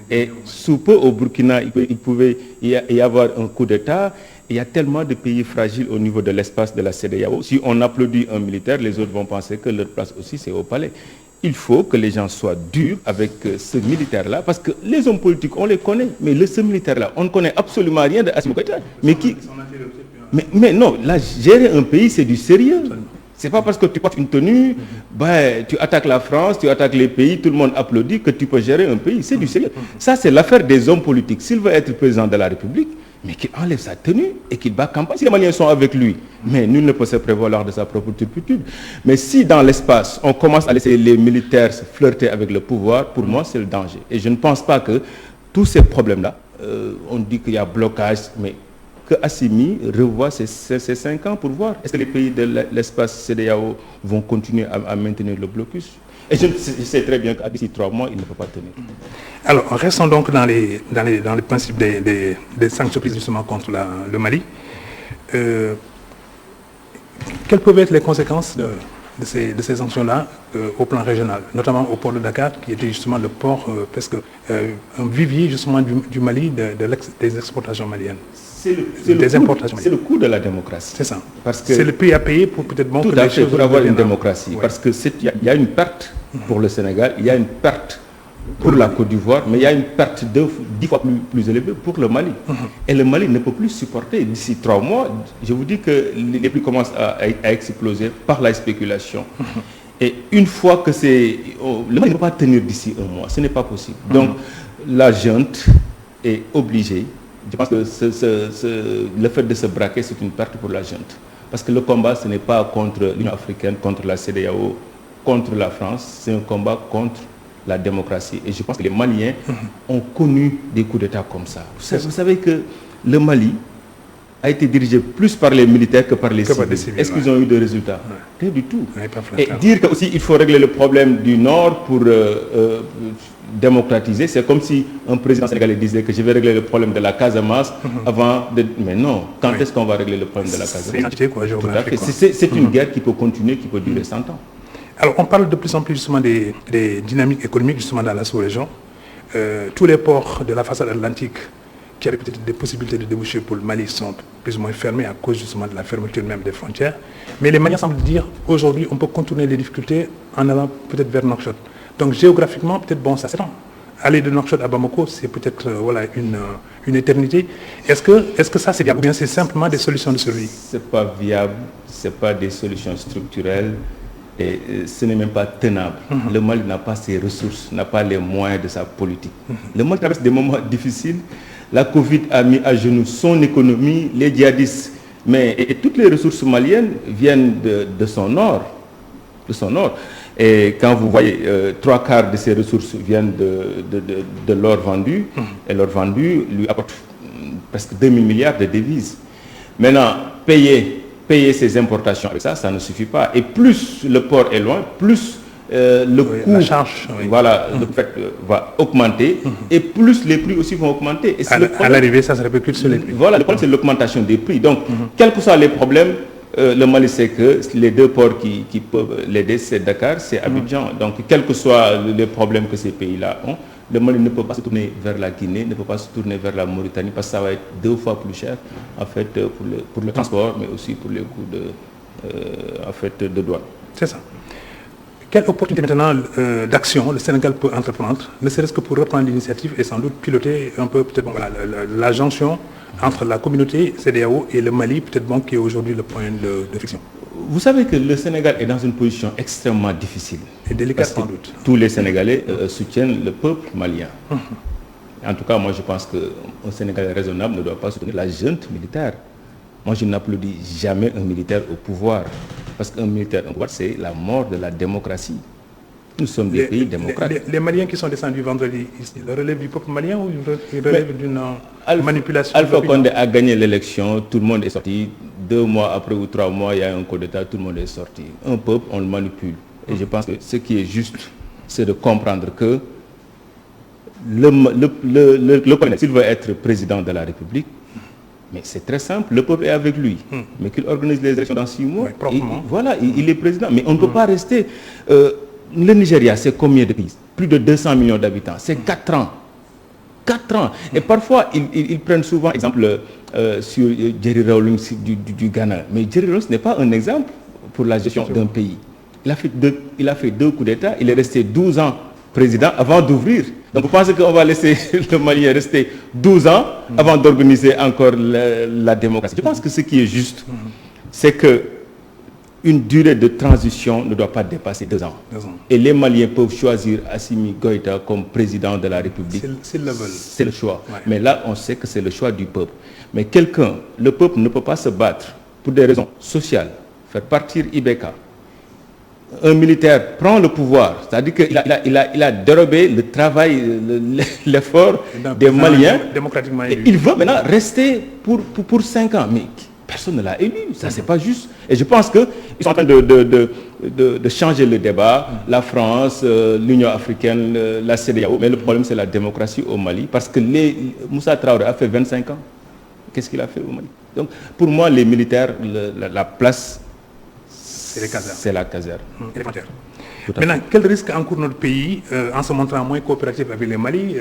Et sous peu au Burkina, il pouvait y avoir un coup d'État. Il y a tellement de pays fragiles au niveau de l'espace de la CEDEAO. Si on applaudit un militaire, les autres vont penser que leur place aussi c'est au palais. Il faut que les gens soient durs avec ce militaire-là, parce que les hommes politiques, on les connaît, mais ce militaire-là, on ne connaît absolument rien de Assimi Goïta. Mais non, là, gérer un pays, c'est du sérieux. C'est pas parce que tu portes une tenue, tu attaques la France, tu attaques les pays, tout le monde applaudit que tu peux gérer un pays. C'est du sérieux. Ça, c'est l'affaire des hommes politiques. S'il veut être président de la République, mais qu'il enlève sa tenue et qu'il bat campagne. Si les Maliens sont avec lui, mais nul ne peut se prévaloir de sa propre turpitude. Mais si dans l'espace, on commence à laisser les militaires se flirter avec le pouvoir, pour moi, c'est le danger. Et je ne pense pas que tous ces problèmes-là, on dit qu'il y a blocage, mais que Assimi revoie ces 5 ans pour voir. Est-ce que les pays de l'espace CEDEAO vont continuer à maintenir le blocus? Et je sais très bien qu'à d'ici 3 mois, il ne peut pas tenir. Alors, restons donc dans les principes des sanctions prises justement contre le Mali. Quelles peuvent être les conséquences de ces sanctions-là au plan régional, notamment au port de Dakar, qui était justement le port presque un vivier justement du Mali, des exportations maliennes? C'est le coût de la démocratie. C'est ça. C'est le prix à payer pour peut-être tout à fait, pour avoir une démocratie. Oui. Parce qu'il y a une perte pour le Sénégal, il y a une perte pour la Côte d'Ivoire, mais il y a une perte 10 fois plus élevée pour le Mali. Et le Mali ne peut plus supporter. D'ici 3 mois, je vous dis que les prix commencent à exploser par la spéculation. Et une fois que le Mali ne peut pas tenir d'ici 1 mois, ce n'est pas possible. Donc la junte est obligée. Je pense que le fait de se braquer, c'est une perte pour la junte. Parce que le combat, ce n'est pas contre l'Union africaine, contre la CEDEAO, contre la France, c'est un combat contre la démocratie. Et je pense que les Maliens ont connu des coups d'État comme ça. Vous savez que le Mali a été dirigé plus par les militaires que par les civils. Est-ce qu'ils ont eu des résultats? Rien du tout. Et dire qu'il faut régler le problème du Nord pour démocratiser, c'est comme si un président sénégalais disait que je vais régler le problème de la Casamance avant de... Mais non, quand est-ce qu'on va régler le problème de la Casamance? C'est une guerre qui peut continuer, qui peut durer 100 ans. Alors, on parle de plus en plus justement des dynamiques économiques justement dans la sous-région. Tous les ports de la façade atlantique qui avaient peut-être des possibilités de déboucher pour le Mali sont plus ou moins fermés à cause justement de la fermeture même des frontières. Mais les Maliens semblent dire aujourd'hui on peut contourner les difficultés en allant peut-être vers Nouakchott. Donc géographiquement, peut-être bon, ça s'étend. Aller de Nouakchott à Bamako, c'est peut-être une éternité. Est-ce que ça c'est viable ou bien c'est simplement des solutions de survie? C'est pas viable, c'est pas des solutions structurelles et ce n'est même pas tenable. Le Mali n'a pas ses ressources, n'a pas les moyens de sa politique. Le Mali traverse des moments difficiles. La Covid a mis à genoux son économie, les djihadistes, et toutes les ressources maliennes viennent de son nord. Et quand vous voyez 3/4 de ces ressources viennent de l'or vendu, et l'or vendu lui apporte presque 2000 milliards de devises. Maintenant, payer ces importations avec ça ne suffit pas. Et plus le port est loin, plus le coût, la charge, voilà, le fait, va augmenter et plus les prix aussi vont augmenter. Et à l'arrivée, ça se répercute sur les prix. Voilà, le problème c'est l'augmentation des prix. Donc, quels que soient les problèmes, le Mali sait que les deux ports qui peuvent l'aider, c'est Dakar, c'est Abidjan. Donc, quels que soient les problèmes que ces pays-là ont, le Mali ne peut pas se tourner vers la Guinée, ne peut pas se tourner vers la Mauritanie parce que ça va être 2 fois plus cher en fait pour le transport, mais aussi pour les coûts de douane. C'est ça. Quelle opportunité maintenant d'action le Sénégal peut entreprendre, ne serait-ce que pour reprendre l'initiative et sans doute piloter un peu peut-être la jonction entre la communauté CEDEAO et le Mali, peut-être qui est aujourd'hui le point de friction. Vous savez que le Sénégal est dans une position extrêmement difficile. Et délicate sans doute. Tous les Sénégalais soutiennent le peuple malien. En tout cas, moi je pense qu'un Sénégalais raisonnable ne doit pas soutenir la junte militaire. Moi je n'applaudis jamais un militaire au pouvoir. Parce qu'un militaire au pouvoir, c'est la mort de la démocratie. Nous sommes des pays démocratiques. Les Maliens qui sont descendus vendredi, ils relèvent du peuple malien ou ils relèvent d'une manipulation? Alpha Condé a gagné l'élection, tout le monde est sorti. 2 mois après ou 3 mois, il y a un coup d'État, tout le monde est sorti. Un peuple, on le manipule. Et je pense que ce qui est juste, c'est de comprendre que le peuple, s'il veut être président de la République, mais c'est très simple, le peuple est avec lui. Mais qu'il organise les élections dans 6 mois, il est président. Mais on ne peut pas rester... le Nigeria, c'est combien de pays? Plus de 200 millions d'habitants. C'est 4 ans. 4 ans. Et parfois, ils prennent souvent exemple sur Jerry Rawlings du Ghana. Mais Jerry Rawlings n'est pas un exemple pour la gestion d'un pays. Il a fait 2 coups d'État. Il est resté 12 ans président avant d'ouvrir. Donc vous pensez qu'on va laisser le Mali rester 12 ans avant d'organiser encore la démocratie? Je pense que ce qui est juste, c'est que une durée de transition ne doit pas dépasser 2 ans. Et les Maliens peuvent choisir Assimi Goïta comme président de la République. S'ils le veulent. C'est le choix. Ouais. Mais là, on sait que c'est le choix du peuple. Mais le peuple ne peut pas se battre pour des raisons sociales, faire partir Ibeka. Un militaire prend le pouvoir, c'est-à-dire qu'il a dérobé le travail, l'effort des Maliens. Démocratiquement élu. Et il veut maintenant rester pour 5 ans. Mais personne ne l'a élu, ça c'est pas juste. Et je pense qu'ils sont en train de changer le débat, la France, l'Union africaine, la CEDEAO, mais le problème c'est la démocratie au Mali, parce que Moussa Traoré a fait 25 ans. Qu'est-ce qu'il a fait au Mali? Donc pour moi les militaires, la place, c'est la caserne. Maintenant, quel risque encourt notre pays en se montrant moins coopératif avec le Mali,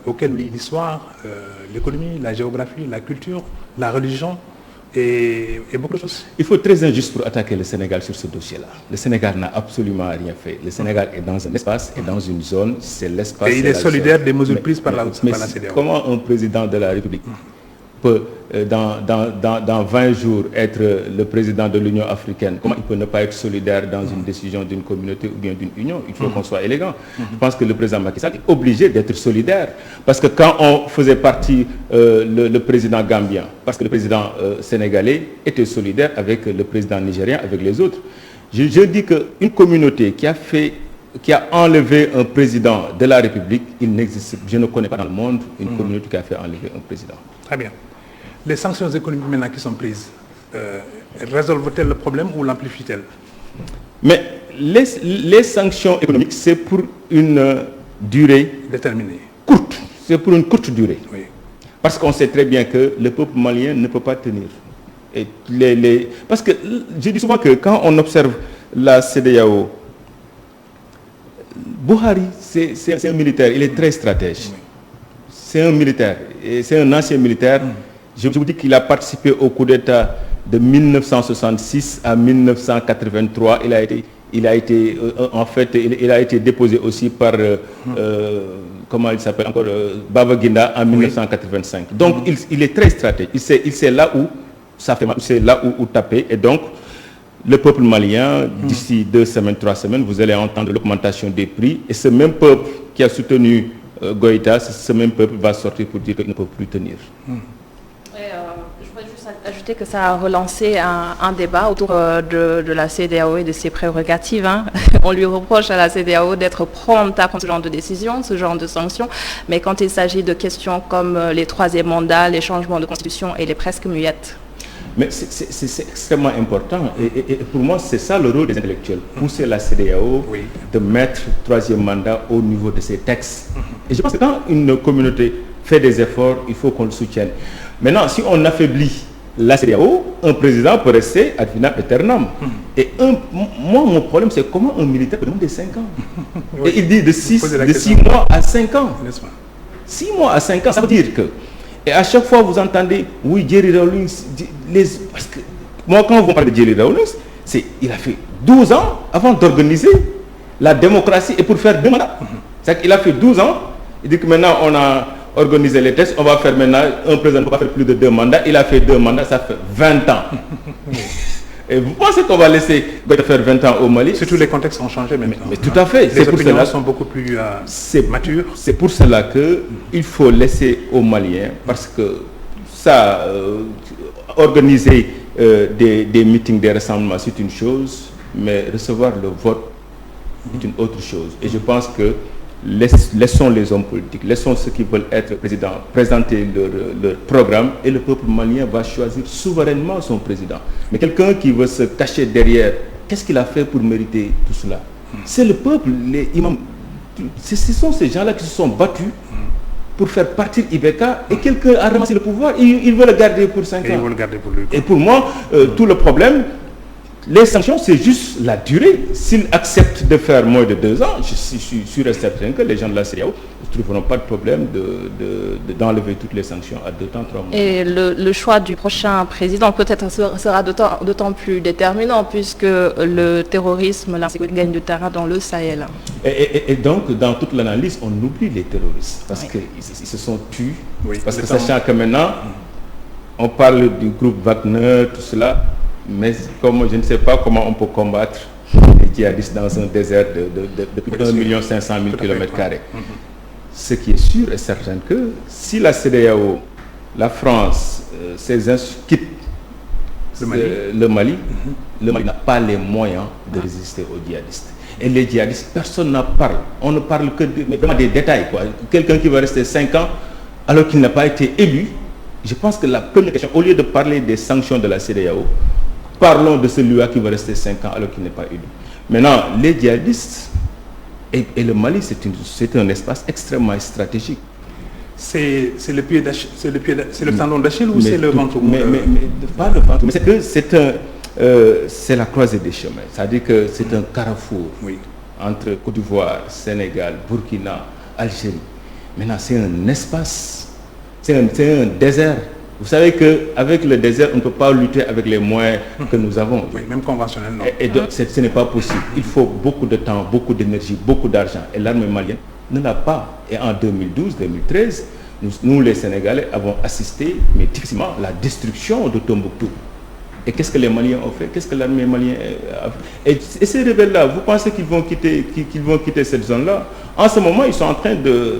auquel l'histoire, l'économie, la géographie, la culture, la religion et beaucoup de choses. Il faut être très injuste pour attaquer le Sénégal sur ce dossier-là. Le Sénégal n'a absolument rien fait. Le Sénégal est dans un espace et dans une zone, c'est l'espace. Et il est solidaire des mesures prises par la CEDEAO. Comment un président de la République peut, dans 20 jours, être le président de l'Union africaine? Comment il peut ne pas être solidaire dans une décision d'une communauté ou bien d'une union? Il faut qu'on soit élégant. Je pense que le président Macky Sall est obligé d'être solidaire. Parce que quand on faisait partie le président gambien, parce que le président sénégalais était solidaire avec le président nigérien, avec les autres. Je dis qu'une communauté qui a enlevé un président de la République, il n'existe, je ne connais pas dans le monde une communauté qui a fait enlever un président. Très bien. Les sanctions économiques maintenant qui sont prises, résolvent-elles le problème ou l'amplifient-elles? Mais les sanctions économiques, c'est pour une durée déterminée, courte. C'est pour une courte durée. Oui. Parce qu'on sait très bien que le peuple malien ne peut pas tenir. Et parce que je dis souvent que quand on observe la CEDEAO, Buhari, c'est un militaire, il est très stratège. Oui. C'est un militaire, et c'est un ancien militaire. Je vous dis qu'il a participé au coup d'État de 1966 à 1983. Il a été déposé aussi par, comment il s'appelle encore, Baba Guinda en 1985. Donc il est très stratège. Il sait là où ça fait mal, il sait là où taper. Et donc, le peuple malien, d'ici 2 semaines, 3 semaines, vous allez entendre l'augmentation des prix. Et ce même peuple qui a soutenu Goïta, ce même peuple va sortir pour dire qu'il ne peut plus tenir. Je voudrais juste ajouter que ça a relancé un débat autour de la CEDEAO et de ses prérogatives. Hein. On lui reproche à la CEDEAO d'être prompte à prendre ce genre de décision, ce genre de sanctions, mais quand il s'agit de questions comme les 3e mandats, les changements de constitution, elle est presque muette. Mais c'est extrêmement important. Et pour moi, c'est ça le rôle des intellectuels. Pousser la CEDEAO de mettre troisième mandat au niveau de ses textes. Et je pense que quand une communauté fait des efforts, il faut qu'on le soutienne. Maintenant, si on affaiblit la CEDEAO, un président peut rester ad vitam aeternam. Et moi, mon problème, c'est comment un militaire peut demander 5 ans. Et il dit de 6 mois à 5 ans. 6 mois à 5 ans, ça veut dire que... Et à chaque fois, vous entendez, oui, Jerry Rawlings, parce que moi, quand vous parlez de Jerry Rawlings, il a fait 12 ans avant d'organiser la démocratie et pour faire 2 mandats. C'est-à-dire qu'il a fait 12 ans, il dit que maintenant on a organisé les tests, on va faire maintenant, un président ne peut pas faire plus de 2 mandats, il a fait 2 mandats, ça fait 20 ans. Et vous pensez qu'on va laisser faire 20 ans au Mali? Surtout les contextes ont changé maintenant. Mais tout à fait. Les opinions sont beaucoup plus matures. C'est pour cela qu'il faut laisser aux Maliens, parce que ça, organiser des meetings, des rassemblements, c'est une chose, mais recevoir le vote est une autre chose. Et je pense que laissons les hommes politiques, laissons ceux qui veulent être présidents présenter leur programme et le peuple malien va choisir souverainement son président. Mais quelqu'un qui veut se cacher derrière, qu'est-ce qu'il a fait pour mériter tout cela? C'est le peuple, les imams. Ce sont ces gens-là qui se sont battus pour faire partir Ibeka et quelqu'un a ramassé le pouvoir. Il veut le garder pour 5 ans. Il veut le garder pour lui. Et pour moi, tout le problème, les sanctions, c'est juste la durée. S'ils acceptent de faire moins de 2 ans, je suis sûr et certain que les gens de la CEDEAO ne trouveront pas de problème d'enlever toutes les sanctions à 2 ans, 3 mois. Et le choix du prochain président peut-être sera d'autant plus déterminant puisque le terrorisme, l'insécurité gagne du terrain dans le Sahel. Et donc, dans toute l'analyse, on oublie les terroristes parce qu'ils se sont tués. Parce que sachant que maintenant, on parle du groupe Wagner, tout cela, mais comme je ne sais pas comment on peut combattre les djihadistes dans un désert de 1 500 000 km². Ce qui est sûr et certain que si la CEDEAO, la France, quittent le Mali n'a pas les moyens de résister aux djihadistes. Et les djihadistes, personne n'en parle. On ne parle que vraiment des détails. Quelqu'un qui va rester 5 ans alors qu'il n'a pas été élu. Je pense que la première question, au lieu de parler des sanctions de la CEDEAO, parlons de celui-là qui va rester 5 ans alors qu'il n'est pas élu. Maintenant, les djihadistes et le Mali, c'est un espace extrêmement stratégique. C'est le pied d'Achille, c'est le tendon d'Achille ou c'est le ventre? Mais pas le ventre. Mais c'est la croisée des chemins. C'est-à-dire que c'est un carrefour entre Côte d'Ivoire, Sénégal, Burkina, Algérie. Maintenant, c'est un espace, c'est un désert. Vous savez qu'avec le désert, on ne peut pas lutter avec les moyens que nous avons. Oui, même conventionnellement. Et donc, ce n'est pas possible. Il faut beaucoup de temps, beaucoup d'énergie, beaucoup d'argent. Et l'armée malienne ne l'a pas. Et en 2012-2013, nous, les Sénégalais, avons assisté, mais difficilement, à la destruction de Tombouctou. Et qu'est-ce que les Maliens ont fait? Qu'est-ce que l'armée malienne a fait? Et ces rebelles-là, vous pensez qu'ils vont quitter cette zone-là? En ce moment, ils sont en train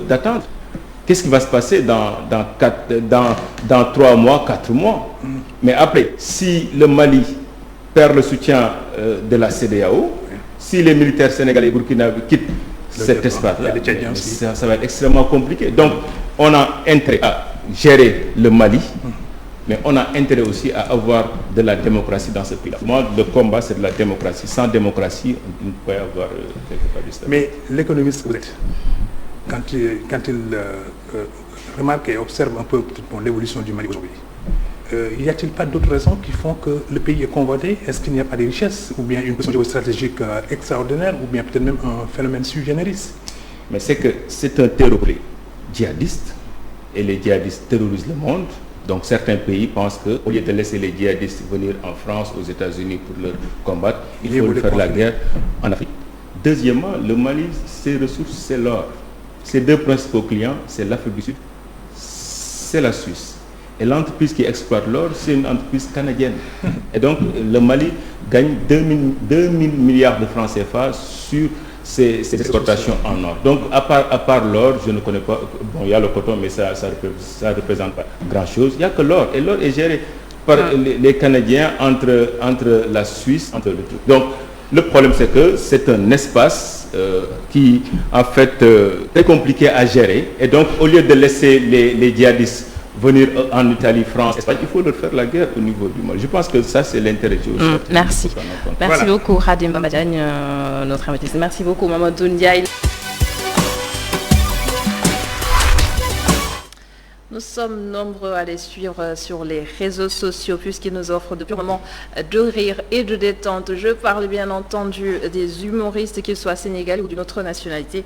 d'attendre. Qu'est-ce qui va se passer dans 3 mois, 4 mois? Mais après, si le Mali perd le soutien de la CEDEAO, si les militaires sénégalais et burkinabés quittent cet espace-là, ça va être extrêmement compliqué. Donc, on a intérêt à gérer le Mali, mais on a intérêt aussi à avoir de la démocratie dans ce pays-là. Moi, le combat, c'est de la démocratie. Sans démocratie, on ne peut pas avoir quelque part de stabilité. Mais l'économiste que vous êtes, quand il remarque et observe un peu l'évolution du Mali aujourd'hui, y a-t-il pas d'autres raisons qui font que le pays est convoité? Est-ce qu'il n'y a pas de richesse, ou bien une question géostratégique extraordinaire, ou bien peut-être même un phénomène sui generis? Mais c'est que c'est un terreau djihadiste, et les djihadistes terrorisent le monde. Donc certains pays pensent qu'au lieu de laisser les djihadistes venir en France, aux États-Unis pour leur combattre, il faut faire la guerre en Afrique. Deuxièmement, le Mali, ses ressources, c'est l'or. Ses 2 principaux clients, c'est l'Afrique du Sud, c'est la Suisse. Et l'entreprise qui exploite l'or, c'est une entreprise canadienne. Et donc, le Mali gagne 2 000 milliards de francs CFA sur ces exportations en or. Donc, à part l'or, je ne connais pas, bon, il y a le coton, mais ça ne représente pas grand-chose. Il n'y a que l'or. Et l'or est géré par les Canadiens entre la Suisse, entre le truc. Donc, le problème, c'est que c'est un espace qui, en fait, très compliqué à gérer. Et donc, au lieu de laisser les djihadistes venir en Italie, France, Espagne, il faut leur faire la guerre au niveau du Mali. Je pense que ça, c'est l'intérêt géostratégique. Merci. Merci beaucoup, Khadim Bambadjagne, notre invité. Merci beaucoup, Mamadou Ndiaye. Nous sommes nombreux à les suivre sur les réseaux sociaux puisqu'ils nous offrent depuis un moment de rire et de détente. Je parle bien entendu des humoristes, qu'ils soient sénégalais ou d'une autre nationalité.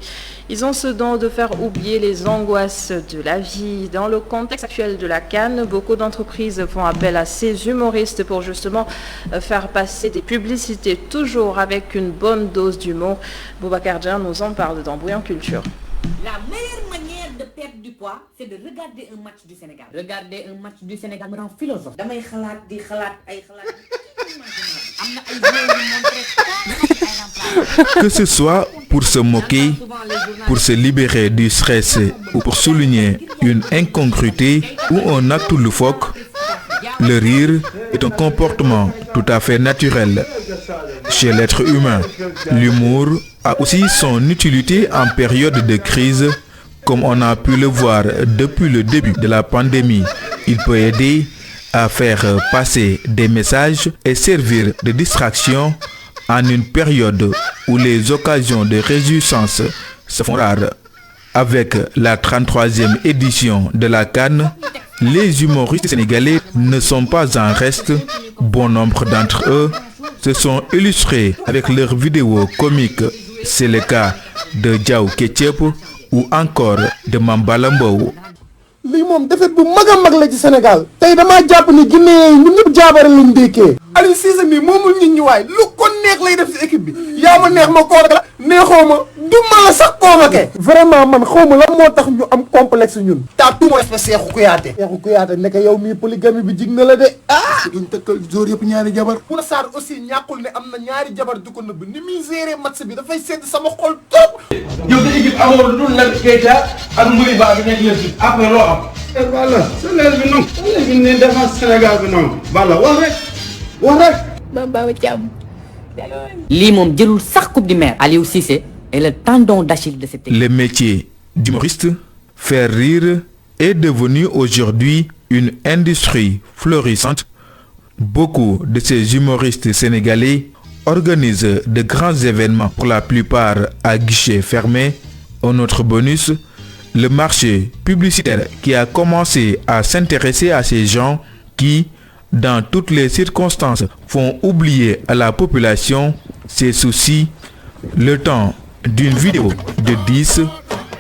Ils ont ce don de faire oublier les angoisses de la vie. Dans le contexte actuel de la CAN, beaucoup d'entreprises font appel à ces humoristes pour justement faire passer des publicités, toujours avec une bonne dose d'humour. Boubacar Dian nous en parle dans Bouillon Culture. La meilleure manière de perdre du poids, c'est de regarder un match du Sénégal. Regarder un match du Sénégal me rend philosophe. Damay xalaat di xalaat ay xalaat. Que ce soit pour se moquer, pour se libérer du stress ou pour souligner une incongruité ou un acte loufoque, le rire est un comportement tout à fait naturel chez l'être humain. L'humour a aussi son utilité en période de crise, comme on a pu le voir depuis le début de la pandémie. Il peut aider à faire passer des messages et servir de distraction en une période où les occasions de réjouissance se font rares. Avec la 33e édition de la CAN, les humoristes sénégalais ne sont pas en reste. Bon nombre d'entre eux se sont illustrés avec leurs vidéos comiques. C'est le cas de Diaw Ketchup ou encore de Mambala Mbow. lii moom defet bu mag a mag la ci Sénégal tey damaa jàpp ni Guinée yi ñun ñëpp jaabare lañ dékkee Aliou Cissé mi moomul nit ñi waay lu ko neex lay def ci équipe bi yaa ma neex ma convoqué la neexoo ma du ma la sax convoqué vraiment man xaw ma lan moo tax ñu am complexe ñun t'as tout mon respect Cheikhou Kouyaté nekk yow mii polygamie bi jig na la de duñ tëkkal jour yëpp ñaari jabar Bouna Sarr aussi ñàkkul ne am na ñaari jabar du ko nëbb ni muy géré match bi dafay sedd sama xol trop yow sa équipe amoo lu dul nag Keita ak Mourinho bi nekk leen après loo am voilà Sénégal bi non léegi ne défense Sénégal bi non voilà wax rek Baba Thiam. Lii moom jëlul sax coupe du maire. Aliou Cissé est le tendon d'Achille de cette équipe. Le métier d'humoriste, faire rire, est devenu aujourd'hui une industrie florissante. Beaucoup de ces humoristes sénégalais organisent de grands événements, pour la plupart à guichet fermé. Un autre bonus, le marché publicitaire qui a commencé à s'intéresser à ces gens qui, dans toutes les circonstances, font oublier à la population ses soucis le temps d'une vidéo de 10,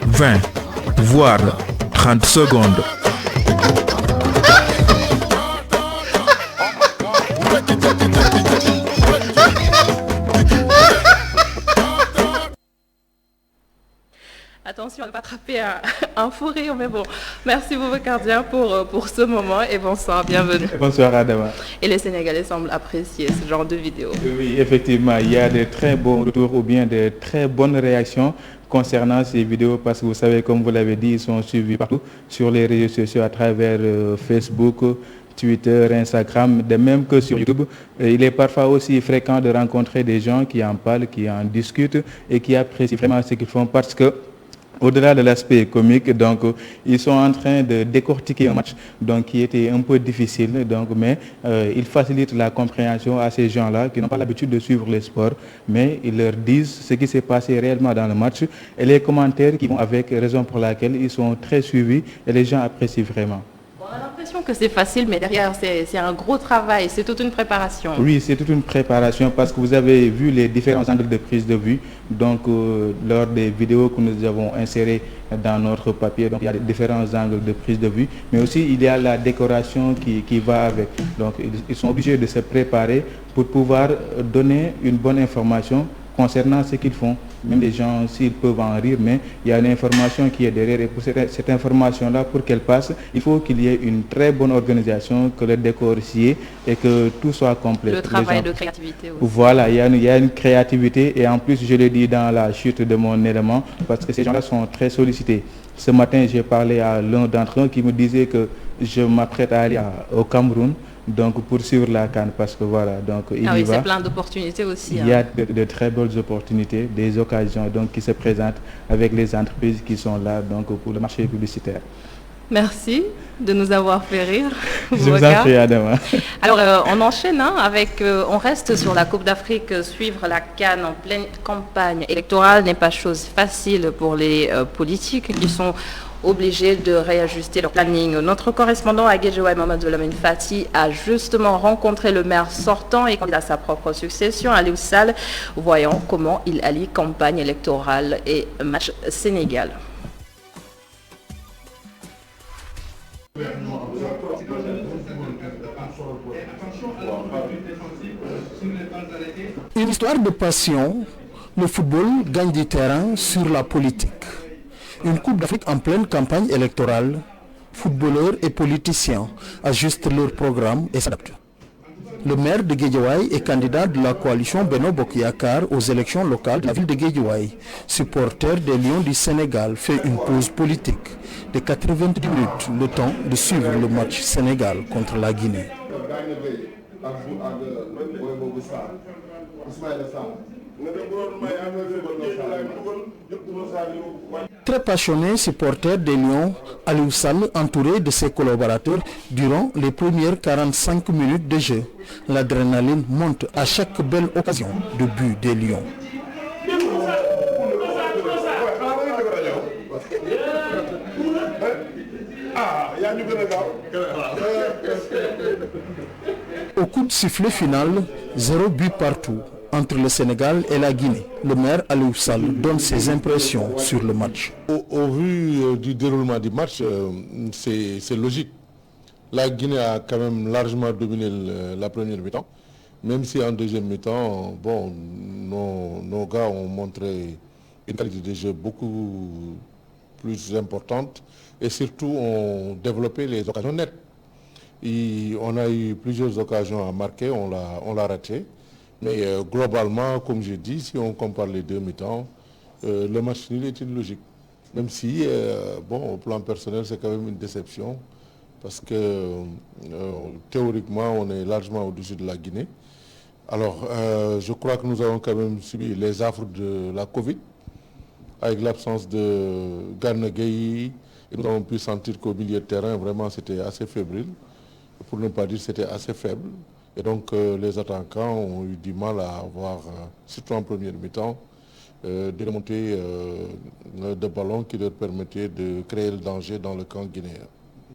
20, voire 30 secondes. Attention à ne pas attraper un fou rire, mais bon. Merci Boubacar Dian pour ce moment et bonsoir, bienvenue. Bonsoir Adama. Et les Sénégalais semblent apprécier ce genre de vidéos. Oui, effectivement, il y a de très bons retours ou bien de très bonnes réactions concernant ces vidéos parce que vous savez, comme vous l'avez dit, ils sont suivis partout sur les réseaux sociaux à travers Facebook, Twitter, Instagram, de même que sur YouTube. Il est parfois aussi fréquent de rencontrer des gens qui en parlent, qui en discutent et qui apprécient vraiment ce qu'ils font parce que au-delà de l'aspect comique, donc ils sont en train de décortiquer un match donc, qui était un peu difficile, donc, mais ils facilitent la compréhension à ces gens-là qui n'ont pas l'habitude de suivre le sport, mais ils leur disent ce qui s'est passé réellement dans le match et les commentaires qui vont avec, raison pour laquelle ils sont très suivis et les gens apprécient vraiment. On a l'impression que c'est facile, mais derrière, c'est un gros travail, c'est toute une préparation. Oui, c'est toute une préparation parce que vous avez vu les différents angles de prise de vue. Donc, lors des vidéos que nous avons insérées dans notre papier, donc, il y a différents angles de prise de vue, mais aussi il y a la décoration qui va avec. Donc, ils sont obligés de se préparer pour pouvoir donner une bonne information concernant ce qu'ils font. Même les gens, s'ils peuvent en rire, mais il y a une information qui est derrière. Et pour cette information-là, pour qu'elle passe, il faut qu'il y ait une très bonne organisation, que le décor s'y est et que tout soit complet. Le travail de créativité aussi. Voilà, il y a une créativité et en plus, je l'ai dit dans la chute de mon élément, parce que ces gens-là sont très sollicités. Ce matin, j'ai parlé à l'un d'entre eux qui me disait que je m'apprête à aller au Cameroun. Donc pour suivre la CAN parce que voilà donc il y va. C'est plein d'opportunités aussi. Il y a de très belles opportunités, des occasions donc qui se présentent avec les entreprises qui sont là donc pour le marché publicitaire. Merci de nous avoir fait rire. Je vous en prie, Adama. Alors, on enchaîne on reste sur la Coupe d'Afrique. Suivre la CAN en pleine campagne électorale n'est pas chose facile pour les politiques qui sont obligés de réajuster leur planning. Notre correspondant à Guédiawaye, Mamadou Lamine Fati, a justement rencontré le maire sortant et candidat à sa propre succession, Aliou Sall, voyant comment il allie campagne électorale et match Sénégal. Une histoire de passion, le football gagne du terrain sur la politique. Une Coupe d'Afrique en pleine campagne électorale, footballeurs et politiciens ajustent leur programme et s'adaptent. Le maire de Guédiawaye est candidat de la coalition Benno Bokk Yakaar aux élections locales de la ville de Guédiawaye. Supporter des Lions du Sénégal fait une pause politique de 90 minutes, le temps de suivre le match Sénégal contre la Guinée. Très passionné supporter des Lions, Aliou Sall entouré de ses collaborateurs durant les premières 45 minutes de jeu. L'adrénaline monte à chaque belle occasion de but des Lions. Au coup de sifflet final, 0 but partout entre le Sénégal et la Guinée. Le maire Aliou Sall donne ses impressions sur le match. Au vu du déroulement du match, c'est logique. La Guinée a quand même largement dominé la première mi-temps, même si en deuxième mi-temps, bon, nos gars ont montré une qualité de jeu beaucoup plus importante et surtout ont développé les occasions nettes. Et on a eu plusieurs occasions à marquer, on l'a raté. Mais globalement, comme j'ai dit, si on compare les deux mi-temps, le match nul est une logique. Même si, bon, au plan personnel, c'est quand même une déception. Parce que théoriquement, on est largement au-dessus de la Guinée. Alors, je crois que nous avons quand même subi les affres de la Covid, avec l'absence de Gana Gueye. Et nous avons pu sentir qu'au milieu de terrain, vraiment, c'était assez fébrile. Pour ne pas dire c'était assez faible. Et donc les attaquants ont eu du mal à avoir, surtout en première mi-temps, des remontées de ballons qui leur permettaient de créer le danger dans le camp guinéen.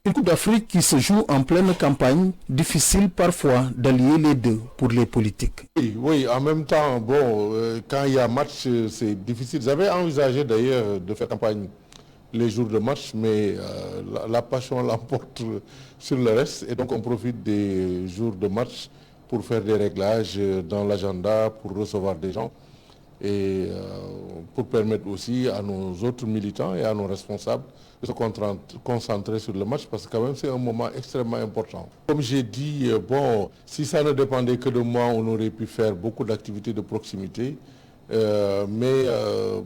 Une Coupe d'Afrique qui se joue en pleine campagne, difficile parfois d'allier les deux pour les politiques. Oui, en même temps, bon, quand il y a match, c'est difficile. J'avais envisagé d'ailleurs de faire campagne les jours de match, mais la passion l'emporte sur le reste et donc on profite des jours de match pour faire des réglages dans l'agenda, pour recevoir des gens et pour permettre aussi à nos autres militants et à nos responsables de se concentrer sur le match parce que quand même c'est un moment extrêmement important. Comme j'ai dit, bon, si ça ne dépendait que de moi, on aurait pu faire beaucoup d'activités de proximité. Mais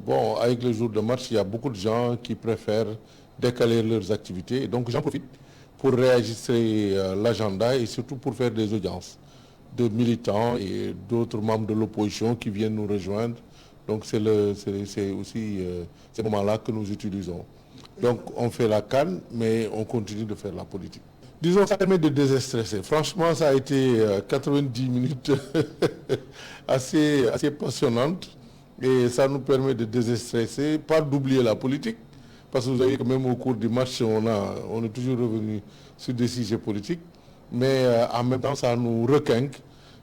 bon, avec les jours de match, il y a beaucoup de gens qui préfèrent décaler leurs activités. Donc j'en profite pour réajuster l'agenda et surtout pour faire des audiences de militants et d'autres membres de l'opposition qui viennent nous rejoindre. Donc c'est aussi ces moments-là que nous utilisons. Donc on fait la CAN, mais on continue de faire la politique. Disons, ça permet de désestresser. Franchement, ça a été 90 minutes assez passionnantes et ça nous permet de désestresser, pas d'oublier la politique, parce que vous voyez que même au cours du match, on est toujours revenu sur des sujets politiques, mais en même temps, ça nous requinque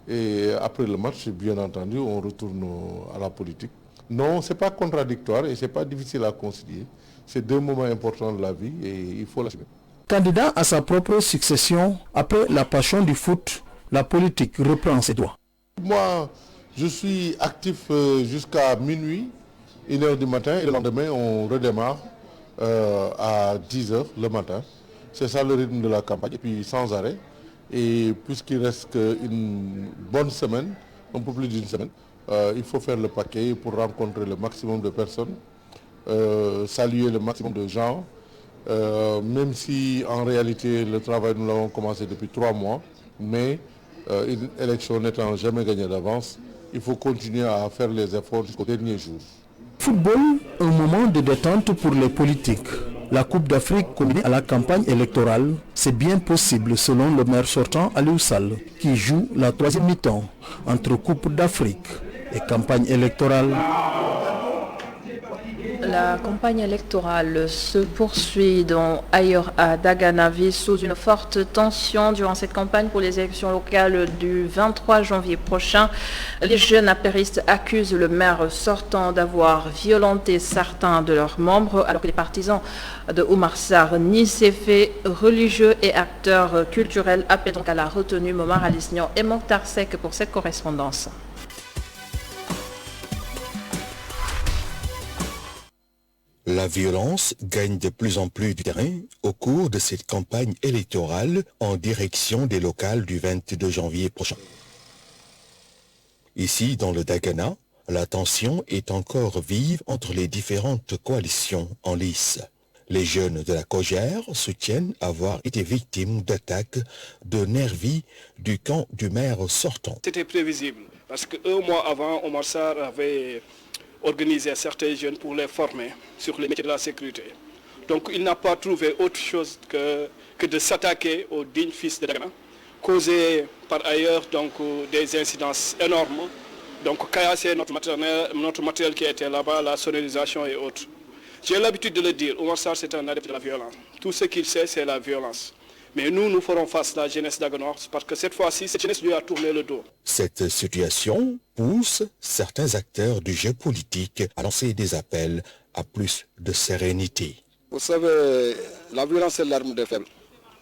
et après le match, bien entendu, on retourne à la politique. Non, ce n'est pas contradictoire et ce n'est pas difficile à concilier. C'est deux moments importants de la vie et il faut l'assumer. Candidat à sa propre succession, après la passion du foot, la politique reprend ses droits. Moi, je suis actif jusqu'à minuit, 1h du matin, et le lendemain, on redémarre à 10h le matin. C'est ça le rythme de la campagne, et puis sans arrêt. Et puisqu'il reste une bonne semaine, un peu plus d'une semaine, il faut faire le paquet pour rencontrer le maximum de personnes, saluer le maximum de gens. Même si en réalité le travail nous l'avons commencé depuis 3 mois, mais une élection n'étant jamais gagnée d'avance, il faut continuer à faire les efforts jusqu'au dernier jour. Football, un moment de détente pour les politiques. La Coupe d'Afrique combinée à la campagne électorale, c'est bien possible selon le maire sortant Aliou Sall, qui joue la troisième mi-temps entre Coupe d'Afrique et campagne électorale. La campagne électorale se poursuit ailleurs à Daganaville sous une forte tension durant cette campagne pour les élections locales du 23 janvier prochain. Les jeunes apéristes accusent le maire sortant d'avoir violenté certains de leurs membres, alors que les partisans de Oumar Sarr nient ces faits. Religieux et acteurs culturels appellent donc à la retenue. Momar Alisnian et Mokhtar Sek pour cette correspondance. La violence gagne de plus en plus du terrain au cours de cette campagne électorale en direction des locales du 22 janvier prochain. Ici, dans le Dagana, la tension est encore vive entre les différentes coalitions en lice. Les jeunes de la Cogère soutiennent avoir été victimes d'attaques de nervis du camp du maire sortant. C'était prévisible parce qu'un mois avant, Oumar Sarr avait organisé certains jeunes pour les former sur les métiers de la sécurité. Donc il n'a pas trouvé autre chose que de s'attaquer aux dignes fils de Dagana, causer par ailleurs donc, des incidences énormes, donc casser notre matériel qui était là-bas, la sonorisation et autres. J'ai l'habitude de le dire, Oumar Sarr c'est un adepte de la violence. Tout ce qu'il sait c'est la violence. Mais nous ferons face à la jeunesse daganoise parce que cette fois-ci, cette jeunesse lui a tourné le dos. Cette situation pousse certains acteurs du jeu politique à lancer des appels à plus de sérénité. Vous savez, la violence c'est l'arme des faibles,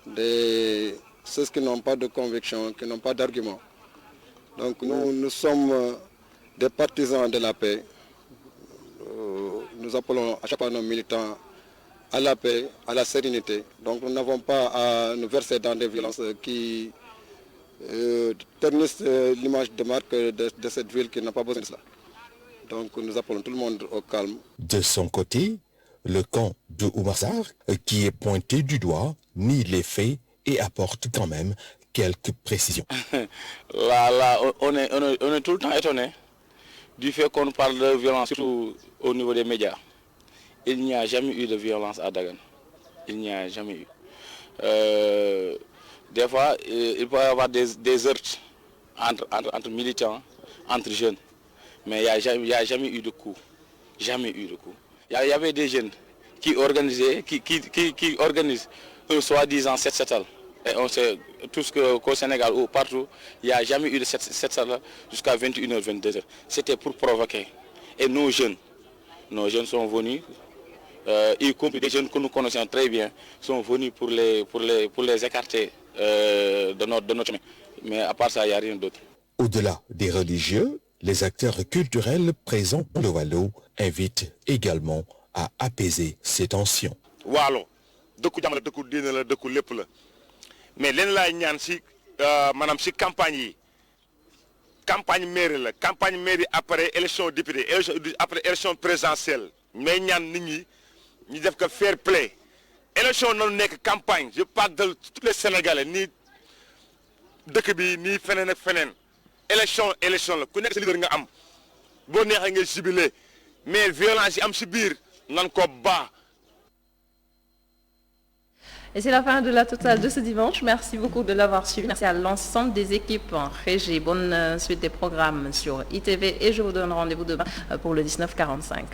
de ceux qui n'ont pas de conviction, qui n'ont pas d'argument. Donc nous sommes des partisans de la paix. Nous appelons à chaque fois nos militants à la paix, à la sérénité. Donc nous n'avons pas à nous verser dans des violences qui ternissent l'image de marque de cette ville qui n'a pas besoin de cela. Donc nous appelons tout le monde au calme. De son côté, le camp de Oumar Sarr, qui est pointé du doigt, nie les faits et apporte quand même quelques précisions. Là, on est tout le temps étonné du fait qu'on parle de violence, surtout au niveau des médias. Il n'y a jamais eu de violence à Dagan. Il n'y a jamais eu. Des fois, il peut y avoir des heurts entre militants, entre jeunes. Mais il n'y a jamais eu de coup. Jamais eu de coup. Il y avait des jeunes qui organisaient, qui organisent un soi-disant 7-7. Et on sait tous qu'au Sénégal ou partout, il n'y a jamais eu de 7-7 jusqu'à 21h, 22h. C'était pour provoquer. Et nos jeunes sont venus, y compris des jeunes que nous connaissons très bien, sont venus pour les écarter de notre chemin. Mais à part ça, il n'y a rien d'autre. Au-delà des religieux, les acteurs culturels présents dans le Waalo invitent également à apaiser ces tensions. Waalo, dëkku jàmm la, dëkku diine la, dëkku lépp la. Mais leen laay ñaan si maanaam si campagne mairie la, campagne mairie après élection député, après élection présidentielle. Mais ñaan nit ñi ñu def ko fair play. Élection noonu nekk campagne, je parle de tous les Sénégalais, ni dëkk bi ni feneen ak feneen. Élection la, ku nekk sa leader nga am. Boo neexee ngay jubilé, mais violence yi am si biir nan ko baax. Et c'est la fin de la totale de ce dimanche. Merci beaucoup de l'avoir suivi. Merci à l'ensemble des équipes en régie. Bonne suite des programmes sur ITV et je vous donne rendez-vous demain pour le 19h45.